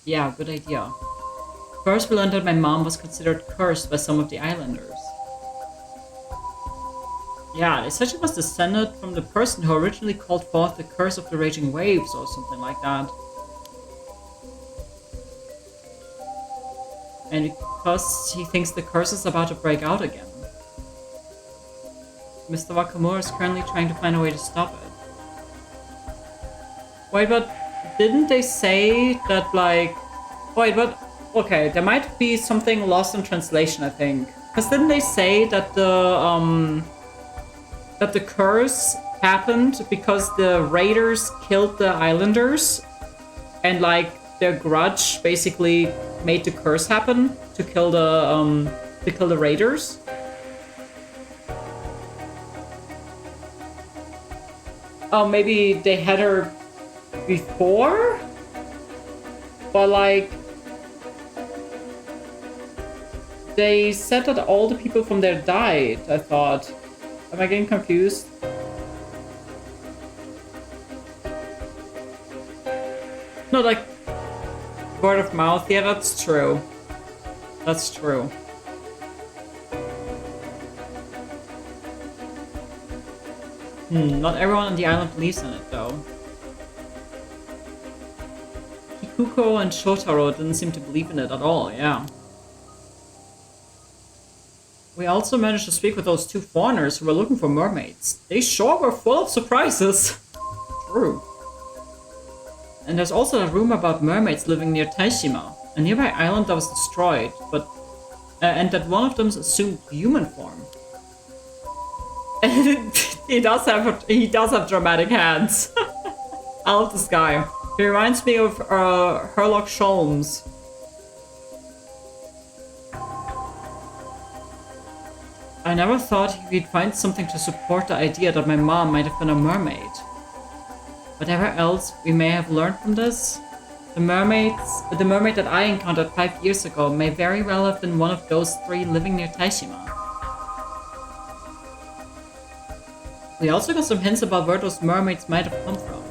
Yeah, good idea. First, we learned that my mom was considered cursed by some of the islanders. Yeah, they said she was descended from the person who originally called forth the curse of the raging waves or something like that. And because he thinks the curse is about to break out again. Mr. Wakamura is currently trying to find a way to stop it. Wait, but didn't they say that, like... Wait, but... Okay, there might be something lost in translation, I think. Because didn't they say that the curse happened because the raiders killed the islanders? And, like, their grudge basically made the curse happen to kill the raiders? Oh, maybe they had her before? But, like... They said that all the people from there died, I thought. Am I getting confused? No, like... Word of mouth? Yeah, that's true. That's true. Not everyone on the island believes in it, though. Kikuko and Shotaro didn't seem to believe in it at all, yeah. We also managed to speak with those two foreigners who were looking for mermaids. They sure were full of surprises. True. And there's also a rumor about mermaids living near Taishima, a nearby island that was destroyed, but and that one of them assumed human form. And he does have dramatic hands. I love this guy. He reminds me of Herlock Sholmes. I never thought we'd find something to support the idea that my mom might have been a mermaid. Whatever else we may have learned from this, the mermaid that I encountered 5 years ago may very well have been one of those three living near Taishima. We also got some hints about where those mermaids might have come from.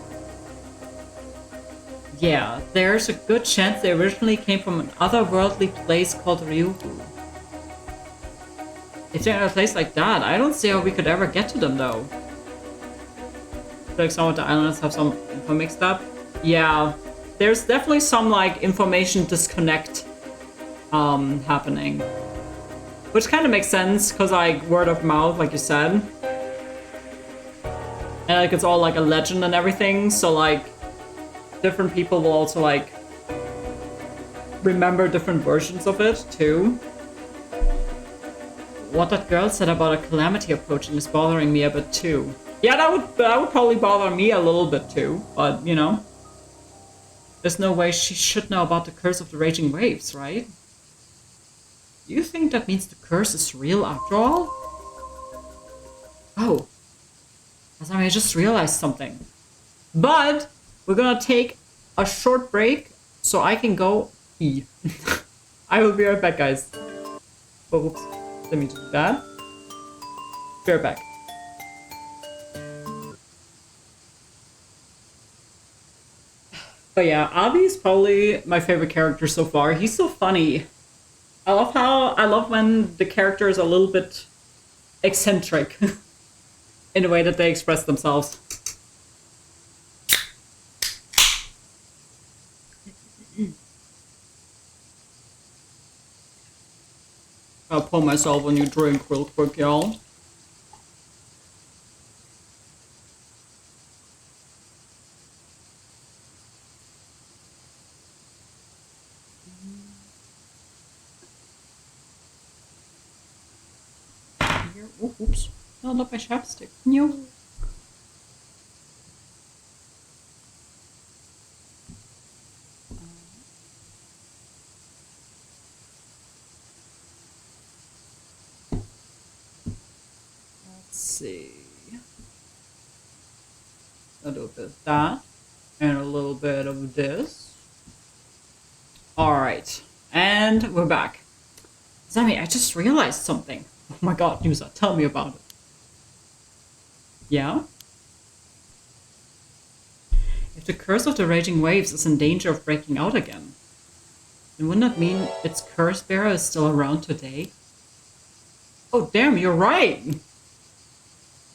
Yeah, there's a good chance they originally came from an otherworldly place called Ryugu. If they're in a place like that, I don't see how we could ever get to them, though. I feel like some of the islands have some info mixed up. Yeah, there's definitely some, like, information disconnect happening. Which kind of makes sense, because, like, word of mouth, like you said. And, like, it's all, like, a legend and everything, so, like, different people will also, like, remember different versions of it, too. What that girl said about a calamity approaching is bothering me a bit too. Yeah, that would probably bother me a little bit too, but you know. There's no way she should know about the curse of the raging waves, right? Do you think that means the curse is real after all? Oh. I just realized something. But we're gonna take a short break so I can go pee. I will be right back, guys. Oh, whoops. Let me do that. Be right back. But yeah, Avi is probably my favorite character so far. He's so funny. I love when the character is a little bit eccentric in the way that they express themselves. I'll pour myself a new drink real quick, y'all. Here. Oh, oops. No, not my chapstick. No. See. A little bit of that and a little bit of this. Alright, and we're back. Zami, I just realized something. Oh my god, Yusa, tell me about it. Yeah? If the curse of the raging waves is in danger of breaking out again, then wouldn't that mean its curse bearer is still around today? Oh damn, you're right!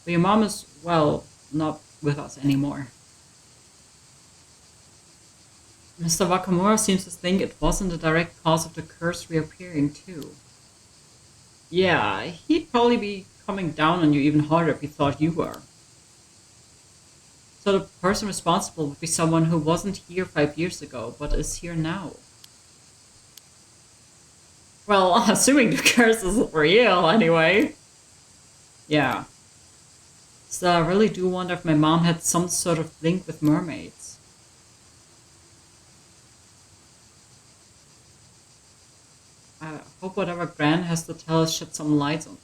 But your mom is, well, not with us anymore. Mr. Wakamura seems to think it wasn't the direct cause of the curse reappearing too. Yeah, he'd probably be coming down on you even harder if you thought you were. So the person responsible would be someone who wasn't here 5 years ago, but is here now. Well, assuming the curse is real, anyway. Yeah. So I really do wonder if my mom had some sort of link with mermaids. I hope whatever Gran has to tell us sheds some light on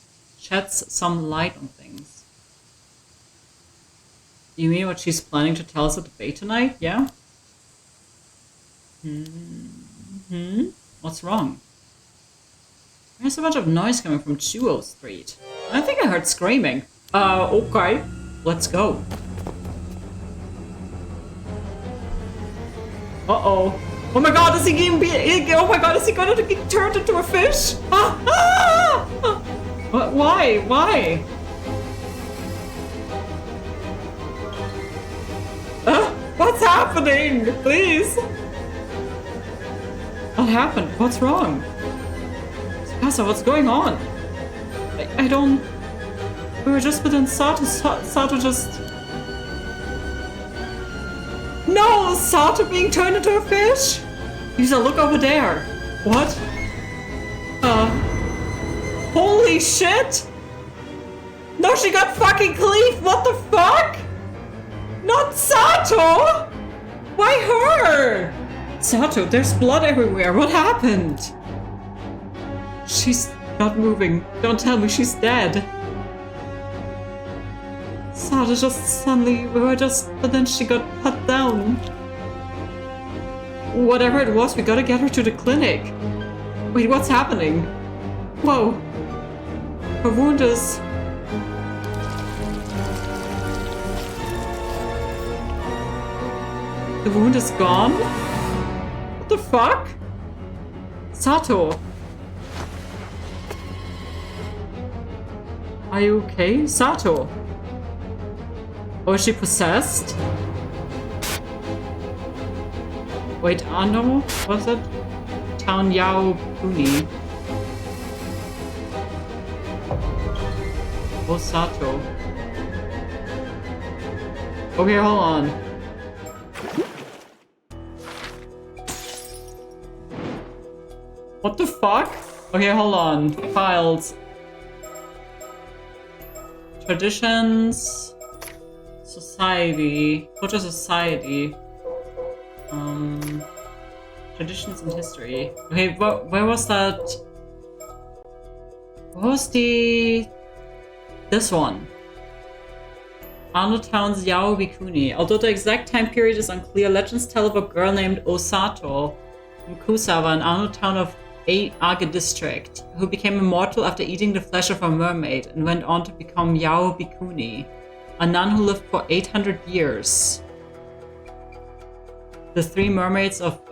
things. You mean what she's planning to tell us at the bay tonight? Yeah? What's wrong? There's a bunch of noise coming from Chuo Street. I think I heard screaming. Okay. Let's go. Uh-oh. Oh my god, is he going to be... Oh my god, is he going to get turned into a fish? Why? Why? What's happening? Please. What happened? What's wrong? Casa, what's going on? I don't... We were just within Sato. Sato just... No! Sato being turned into a fish? Yusa, look over there. What? Holy shit! No, she got fucking cleaved! What the fuck? Not Sato! Why her? Sato, there's blood everywhere. What happened? She's not moving. Don't tell me she's dead. Sato just suddenly, but then she got cut down. Whatever it was, we gotta get her to the clinic. Wait, what's happening? Whoa. Her wound is... The wound is gone? What the fuck? Sato. Are you okay? Sato. Oh, is she possessed? Wait, Ano? Was it? Town Yao Puni. Oh, Sato. Okay, hold on. What the fuck? Okay, hold on. Files. Traditions. Society. Go to society. Traditions and history. Okay, where was that? What was the... This one. Ano Town's Yao Bikuni. Although the exact time period is unclear, legends tell of a girl named Osato from Kusawa, an Ano Town of Age district, who became immortal after eating the flesh of a mermaid and went on to become Yao Bikuni, a nun who lived for 800 years. The three mermaids of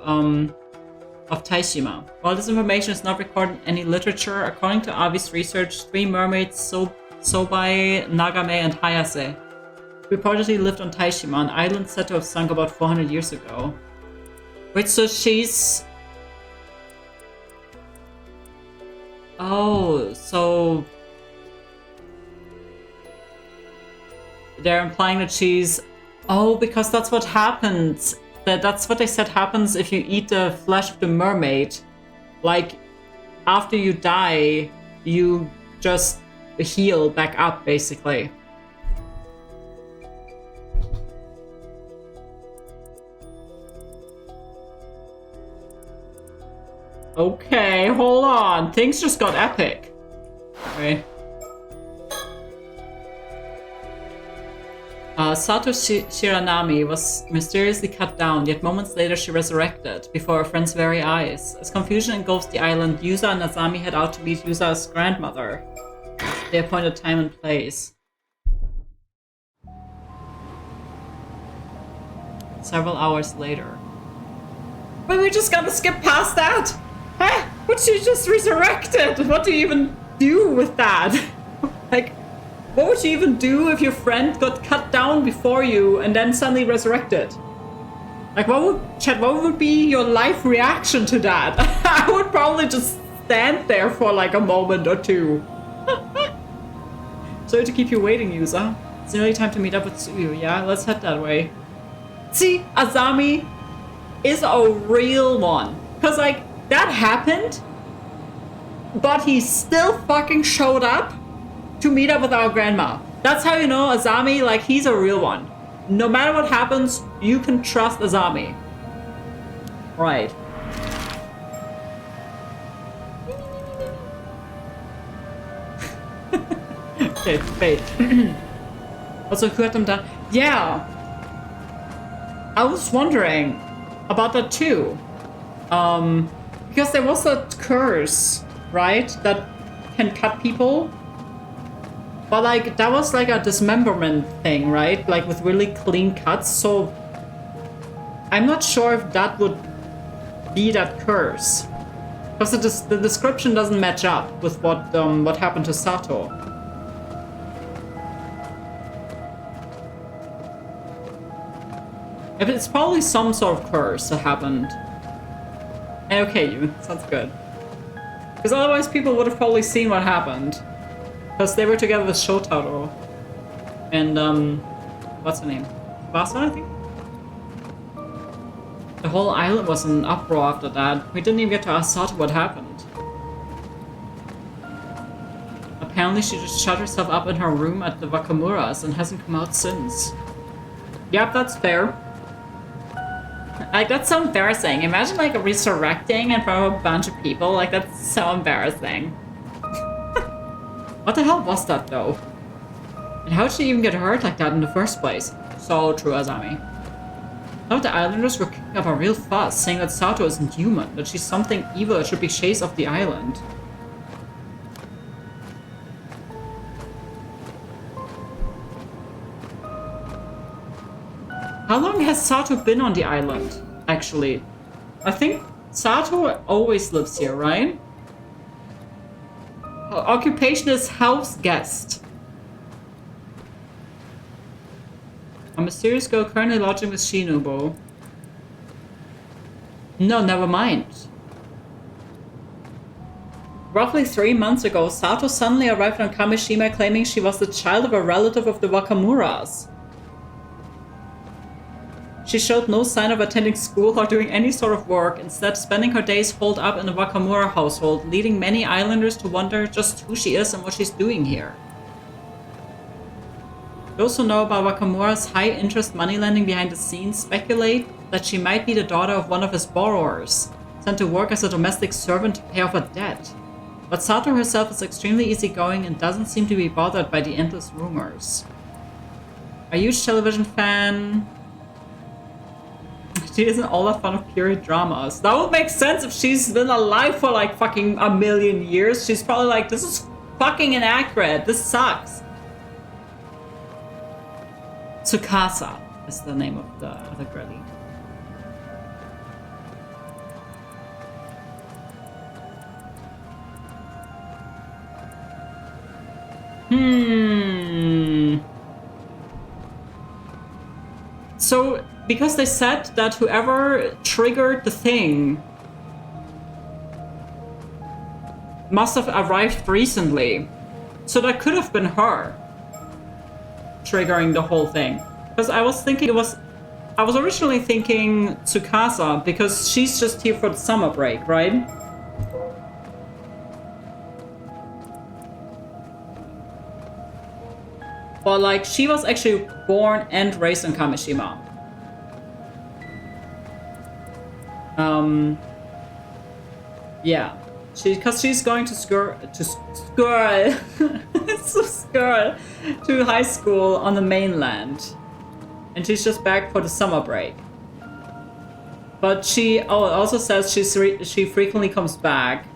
Taishima. While this information is not recorded in any literature, according to Avi's research, three mermaids, Sobai, Nagame, and Hayase, reportedly lived on Taishima, an island said to have sunk about 400 years ago. Wait, so she's... Oh, so... They're implying that she's... Oh, because that's what happens. That's what they said happens if you eat the flesh of the mermaid. Like, after you die, you just heal back up, basically. Okay, hold on. Things just got epic. Okay. Sato Shiranami was mysteriously cut down, yet moments later she resurrected, before her friend's very eyes. As confusion engulfed the island, Yusa and Nazami head out to meet Yusa's grandmother. They appointed time and place. Several hours later. Wait, we just gotta skip past that? Huh? But she just resurrected! What do you even do with that? Like... What would you even do if your friend got cut down before you and then suddenly resurrected? Like, what would be your life reaction to that? I would probably just stand there for like a moment or two. Sorry to keep you waiting, user. It's nearly time to meet up with Tsuyu, yeah? Let's head that way. See, Azami is a real one. Because, like, that happened, but he still fucking showed up to meet up with our grandma. That's how you know Azami, like, he's a real one. No matter what happens, you can trust Azami. Right. Okay, wait. Also, who had them done? Yeah. I was wondering about that too. Because there was that curse, right? That can cut people. But like, that was like a dismemberment thing, right? Like with really clean cuts. So I'm not sure if that would be that curse. Because the description doesn't match up with what happened to Sato. It's probably some sort of curse that happened. Okay, you. Sounds good. Because otherwise people would have probably seen what happened. Because they were together with Shotaro. And, what's her name? Vasa, I think? The whole island was in an uproar after that. We didn't even get to ask Sato what happened. Apparently she just shut herself up in her room at the Wakamuras and hasn't come out since. Yep, that's fair. Like, that's so embarrassing. Imagine, like, resurrecting in front of a bunch of people. Like, that's so embarrassing. What the hell was that, though? And how did she even get hurt like that in the first place? So true, Azami. Some of the islanders were kicking up a real fuss, saying that Sato isn't human, that she's something evil that should be chased off the island. How long has Sato been on the island, actually? I think Sato always lives here, right? Her occupation is house guest. A mysterious girl currently lodging with Shinobu. No, never mind. Roughly 3 months ago, Sato suddenly arrived on Kamishima claiming she was the child of a relative of the Wakamuras. She showed no sign of attending school or doing any sort of work, instead spending her days holed up in the Wakamura household, leading many islanders to wonder just who she is and what she's doing here. Those who know about Wakamura's high-interest moneylending behind the scenes speculate that she might be the daughter of one of his borrowers, sent to work as a domestic servant to pay off a debt. But Sato herself is extremely easygoing and doesn't seem to be bothered by the endless rumors. A huge television fan... She isn't all that fond of period dramas. That would make sense if she's been alive for like fucking a million years. She's probably like, this is fucking inaccurate. This sucks. Tsukasa is the name of the girlie. So, because they said that whoever triggered the thing must have arrived recently. So that could have been her triggering the whole thing. Because I was thinking I was originally thinking Tsukasa because she's just here for the summer break, right? But like, she was actually born and raised in Kamishima. Yeah, because she's going to to high school on the mainland, and she's just back for the summer break. But she also says she frequently comes back.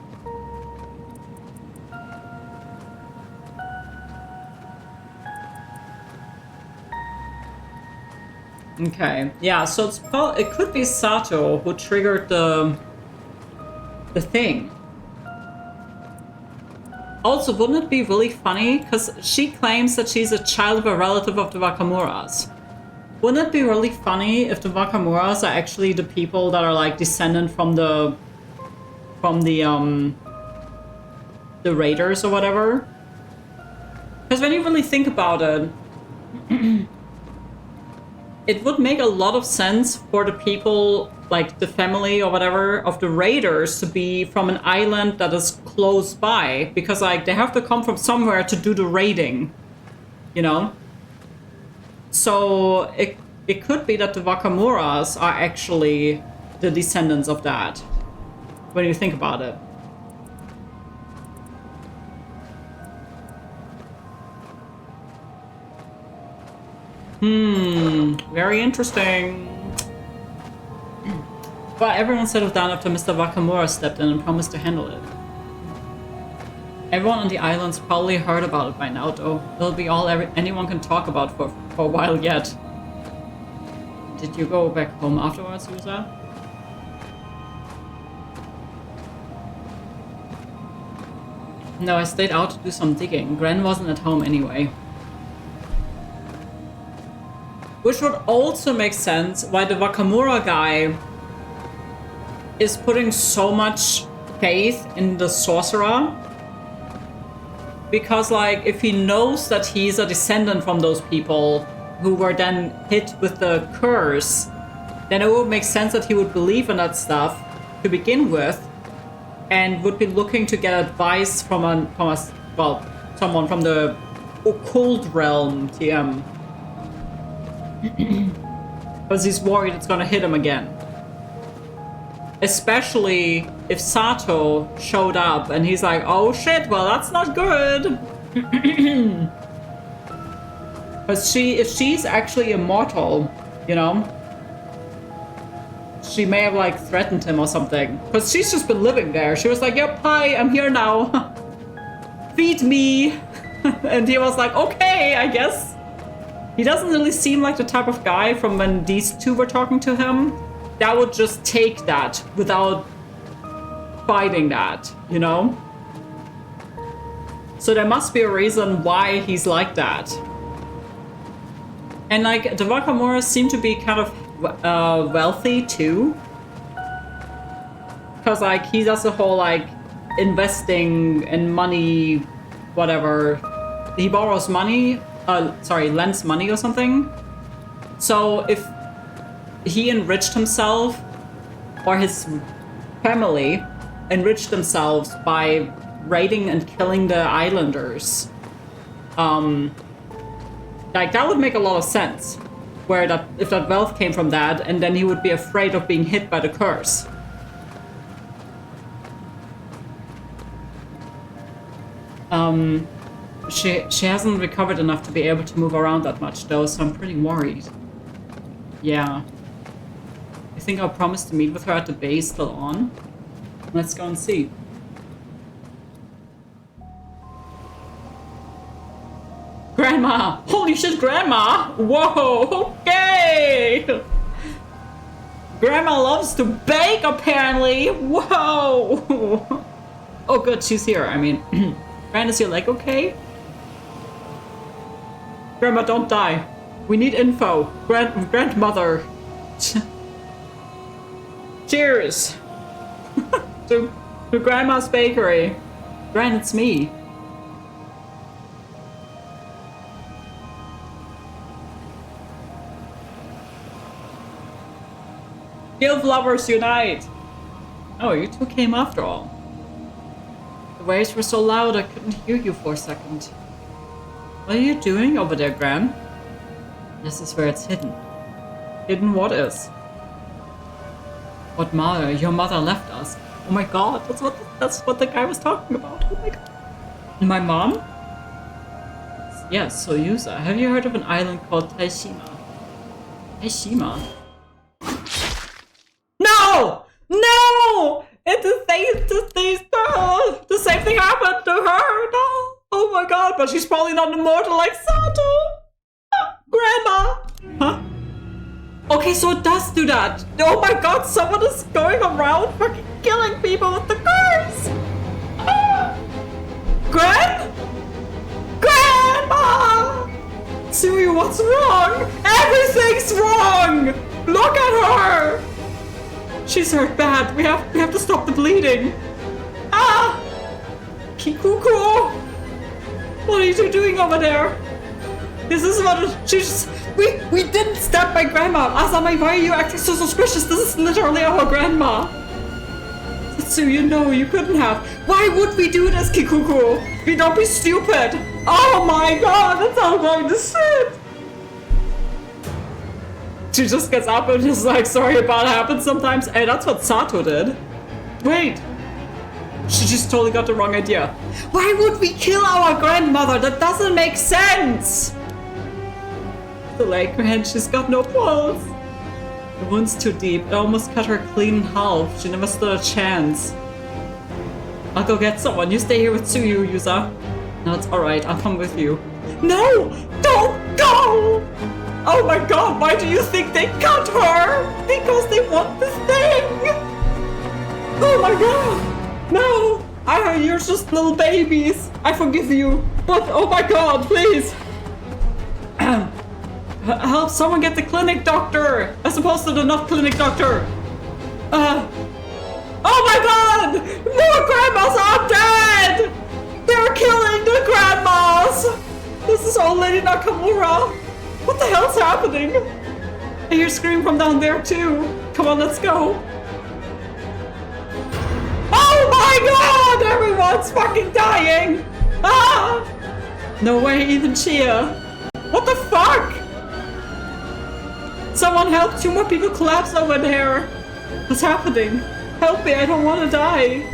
Okay, yeah, so it could be Sato who triggered the thing. Also, wouldn't it be really funny? Because she claims that she's a child of a relative of the Wakamuras. Wouldn't it be really funny if the Wakamuras are actually the people that are like descendant from the raiders or whatever? Because when you really think about it, it would make a lot of sense for the people, like the family or whatever, of the raiders to be from an island that is close by. Because, like, they have to come from somewhere to do the raiding, you know? So it could be that the Wakamuras are actually the descendants of that, when you think about it. Very interesting. But everyone settled down after Mr. Wakamura stepped in and promised to handle it. Everyone on the island's probably heard about it by now, though. It'll be all anyone can talk about for a while yet. Did you go back home afterwards, Yusa? No, I stayed out to do some digging. Gran wasn't at home anyway. Which would also make sense why the Wakamura guy is putting so much faith in the sorcerer. Because, like, if he knows that he's a descendant from those people who were then hit with the curse, then it would make sense that he would believe in that stuff to begin with, and would be looking to get advice from someone from the occult realm, TM. Because he's worried it's gonna hit him again. Especially if Sato showed up and he's like, oh shit, well that's not good. Because if she's actually immortal, you know, she may have like threatened him or something. Because she's just been living there. She was like, yep, hi, I'm here now. Feed me. And he was like, okay, I guess. He doesn't really seem like the type of guy from when these two were talking to him that would just take that without fighting that, you know? So there must be a reason why he's like that. And like, the Wakamuras seem to be kind of wealthy too. Because like, he does the whole like, investing in money, whatever. He borrows money. Lends money or something. So if he enriched himself, or his family enriched themselves by raiding and killing the islanders, like that would make a lot of sense. Where that if that wealth came from that, and then he would be afraid of being hit by the curse. She hasn't recovered enough to be able to move around that much though, so I'm pretty worried. Yeah. I think our promise to meet with her at the base still on. Let's go and see. Grandma! Holy shit, Grandma! Whoa, okay! Grandma loves to bake, apparently! Whoa! Oh good, she's here. I mean, Gran, is your leg okay? Grandma, don't die. We need info. Grandmother. Cheers! to Grandma's bakery. Gran, it's me. Guild lovers unite! Oh, you two came after all. The waves were so loud I couldn't hear you for a second. What are you doing over there, Gran? This is where it's hidden. Hidden what is? What mother? Your mother left us. Oh my god, that's what the guy was talking about. Oh my god. My mom? Yes, Soyuza. Have you heard of an island called Taishima? Taishima? No! No! The same thing happened to her. No. Oh my god, but she's probably not immortal like Sato. Grandma. Huh? Okay, so it does do that. Oh my god, someone is going around fucking killing people with the curse. Grandma! Tsuyu, what's wrong? Everything's wrong! Look at her! She's hurt bad. We have to stop the bleeding. Ah! Kikuko! What are you two doing over there? This is what we didn't stab my grandma. Asami, why are you acting so suspicious? This is literally our grandma. Tetsuya, no, you couldn't have. Why would we do this, Kikuko? We don't be stupid. Oh my god, that's how I'm going to sit. She just gets up and is like, sorry about it happens sometimes. Hey, that's what Sato did. Wait. She just totally got the wrong idea. Why would we kill our grandmother? That doesn't make sense. The leg hand, she's got no pulse. The wound's too deep. It almost cut her clean in half. She never stood a chance. I'll go get someone. You stay here with Tsuyu, Yusa. No, it's alright. I'll come with you. No! Don't go! Oh my god, why do you think they cut her? Because they want this thing! Oh my god! No! You're just little babies. I forgive you. But, oh my god, please! Help someone get the clinic doctor! As opposed to the not clinic doctor! Oh my god! More grandmas are dead! They're killing the grandmas! This is old lady Nakamura! What the hell's happening? I hear scream from down there too. Come on, let's go. Oh my god! Everyone's fucking dying! Ah! No way, even Chia. What the fuck? Someone help! 2 more people collapse over there. What's happening? Help me, I don't want to die.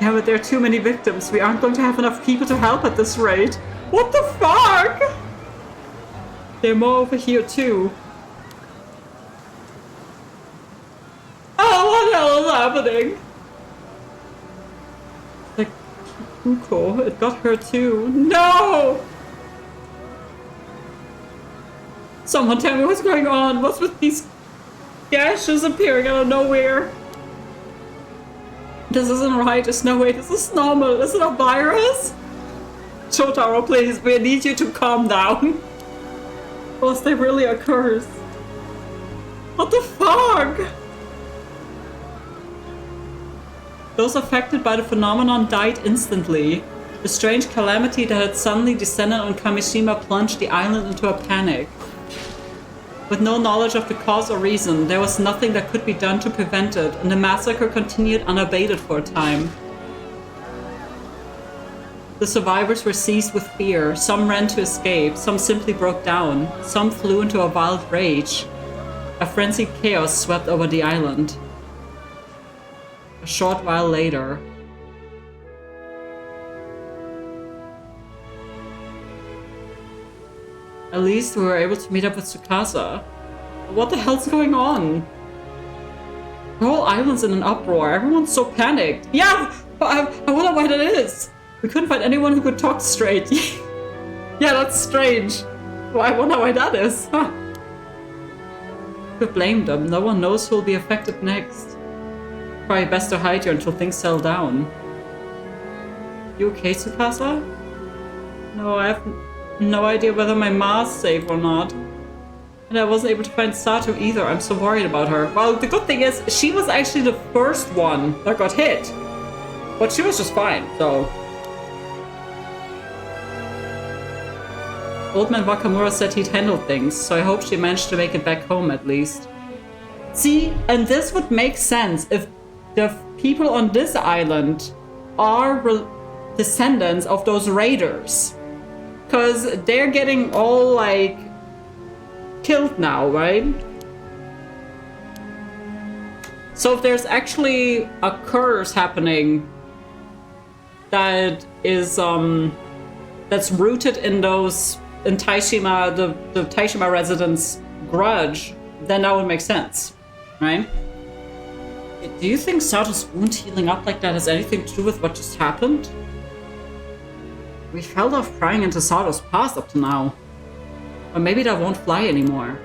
Yeah, but there are too many victims. We aren't going to have enough people to help at this rate. What the fuck? There are more over here too. Oh, what the hell is happening? Like, Kikuko, it got her too. No! Someone tell me what's going on. What's with these gashes appearing out of nowhere? This isn't right. There's no way this is normal. Is it a virus? Shotaro, please, we need you to calm down. Was there really a curse? What the fuck? Those affected by the phenomenon died instantly. The strange calamity that had suddenly descended on Kamishima plunged the island into a panic. With no knowledge of the cause or reason, there was nothing that could be done to prevent it, and the massacre continued unabated for a time. The survivors were seized with fear. Some ran to escape, some simply broke down, some flew into a wild rage. A frenzied chaos swept over the island. A short while later, at least we were able to meet up with Tsukasa. What the hell's going on? The whole island's in an uproar. Everyone's so panicked. Yeah, but I wonder why that is. We couldn't find anyone who could talk straight. Yeah, that's strange. Well, I wonder why that is. Huh. Could blame them. No one knows who'll be affected next. Probably best to hide here until things settle down. You okay, Tsukasa? No, I have no idea whether my ma's safe or not. And I wasn't able to find Sato either. I'm so worried about her. Well, the good thing is, she was actually the first one that got hit. But she was just fine, so... Old man Wakamura said he'd handled things, so I hope she managed to make it back home at least. See, and this would make sense if the people on this island are descendants of those raiders. Because they're getting all, like, killed now, right? So if there's actually a curse happening that is, that's rooted in those, in Taishima, the Taishima residents' grudge, then that would make sense, right? Do you think Sato's wound healing up like that has anything to do with what just happened? We held off prying into Sato's past up to now. Or maybe that won't fly anymore.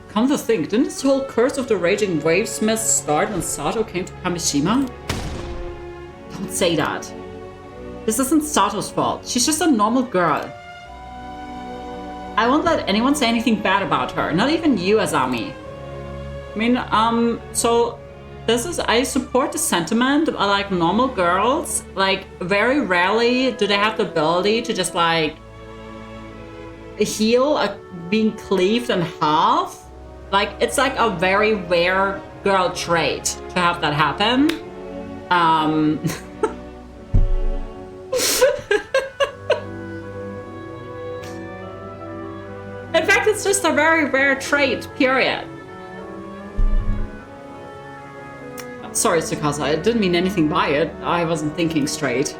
Come to think, didn't this whole curse of the raging wavesmith start when Sato came to Kamishima? Don't say that. This isn't Sato's fault. She's just a normal girl. I won't let anyone say anything bad about her. Not even you, Azami. I mean, so... this is, I support the sentiment. I like normal girls, like very rarely do they have the ability to just like heal being cleaved in half. Like it's like a very rare girl trait to have that happen. In fact, it's just a very rare trait, period. Sorry, Tsukasa, I didn't mean anything by it. I wasn't thinking straight.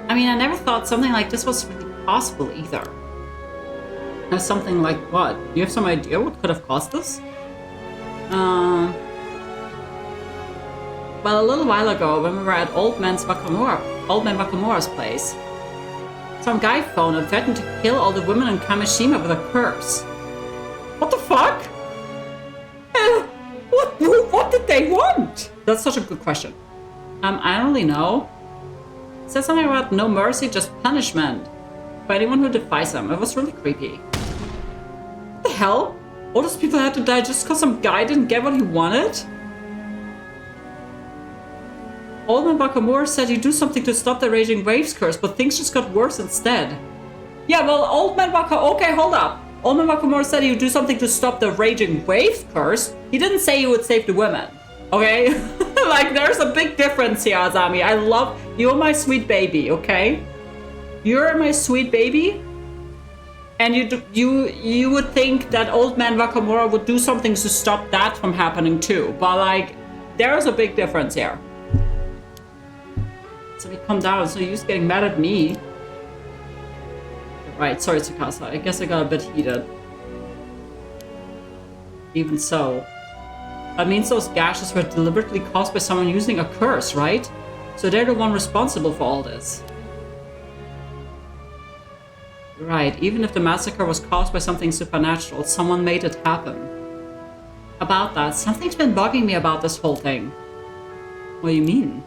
I mean, I never thought something like this was really possible either. Something like what? Do you have some idea what could have caused this? Well, a little while ago, when we were at Old Man Wakamura's place, some guy phoned and threatened to kill all the women in Kamishima with a curse. What the fuck? What did they want? That's such a good question. I don't really know. It said something about no mercy, just punishment for anyone who defies them. It was really creepy. What the hell? All those people had to die just because some guy didn't get what he wanted? Old Man Wakamura said he'd do something to stop the Raging Waves curse, but things just got worse instead. Yeah, well, Old Man Wakamura... Okay, hold up. Old Man Wakamura said he would do something to stop the Raging Waves curse. He didn't say he would save the women. Okay? Like, there's a big difference here, Azami. I love... You're my sweet baby, okay? You're my sweet baby. And you would think that Old Man Wakamura would do something to stop that from happening too. But, like, there's a big difference here. So we come down, so you're just getting mad at me. Right, sorry Tsukasa, I guess I got a bit heated. Even so. That means those gashes were deliberately caused by someone using a curse, right? So they're the one responsible for all this. Right, even if the massacre was caused by something supernatural, someone made it happen. About that, something's been bugging me about this whole thing. What do you mean?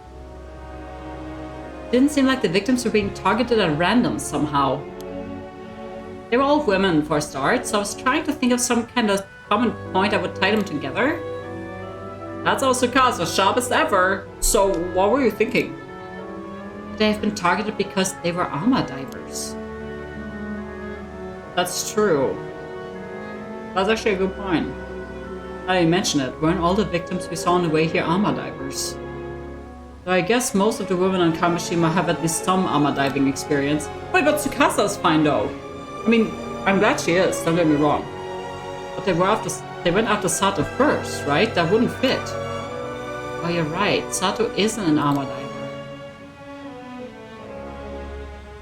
Didn't seem like the victims were being targeted at random somehow. They were all women for a start, so I was trying to think of some kind of common point that would tie them together. That's also Tsukasa, sharpest ever. So what were you thinking? They have been targeted because they were armor divers. That's true. That's actually a good point. I mentioned it. Weren't all the victims we saw on the way here armor divers? So I guess most of the women on Kamishima have at least some armor diving experience. Wait, but Tsukasa's fine though. I mean, I'm glad she is, don't get me wrong. But they went after Sato first, right? That wouldn't fit. Oh, you're right. Sato isn't an armor diver.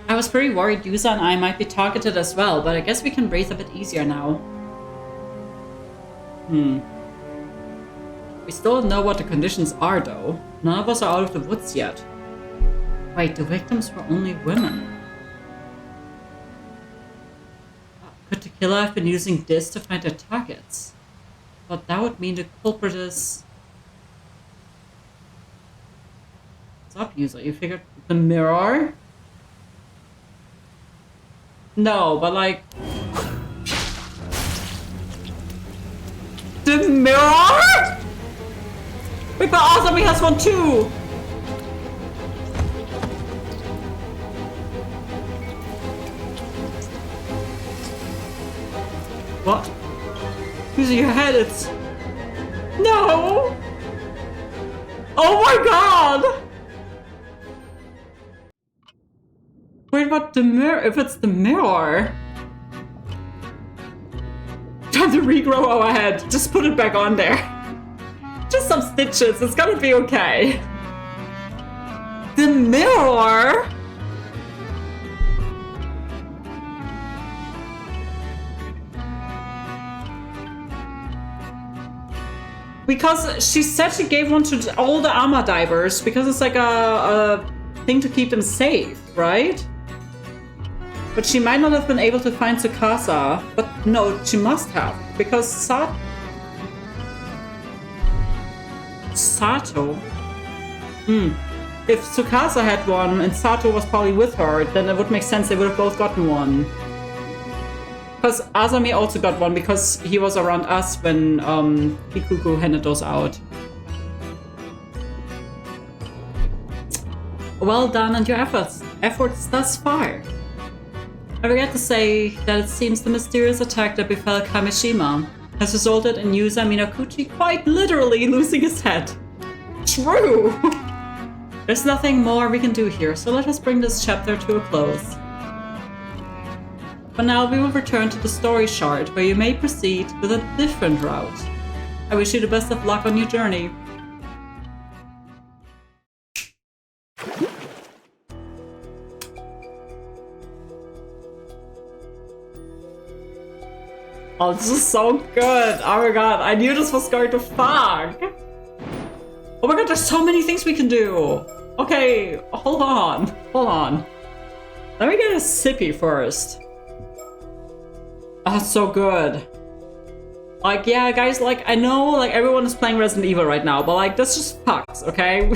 I was pretty worried Yuza and I might be targeted as well, but I guess we can breathe a bit easier now. We still don't know what the conditions are though. None of us are out of the woods yet. Wait, the victims were only women. Could the killer have been using this to find their targets? But that would mean the culprit is... What's up, user? You figured the mirror? No, but like... The mirror? Wait, but Azami has one too! What? Using your head, it's... No! Oh my god! Wait, but the mirror... If it's the mirror... Time to regrow our head. Just put it back on there. Just some stitches. It's gonna be okay. The mirror? Because she said she gave one to all the armor divers because it's like a thing to keep them safe, right? But she might not have been able to find Tsukasa. But no, she must have. Because Sato... If Tsukasa had one and Sato was probably with her, then it would make sense they would have both gotten one. Because Azami also got one because he was around us when Kikuko handed those out. Well done on your efforts thus far. I forgot to say that it seems the mysterious attack that befell Kamishima has resulted in user Minakuchi quite literally losing his head. True! There's nothing more we can do here, so let us bring this chapter to a close. For now, we will return to the story shard, where you may proceed with a different route. I wish you the best of luck on your journey. Oh, this is so good! Oh my god, I knew this was going to fuck! Oh my god, there's so many things we can do! Okay, hold on. Let me get a sippy first. Oh, it's so good. Like, yeah, guys, like, I know, like, everyone is playing Resident Evil right now, but, like, this just fucks, okay?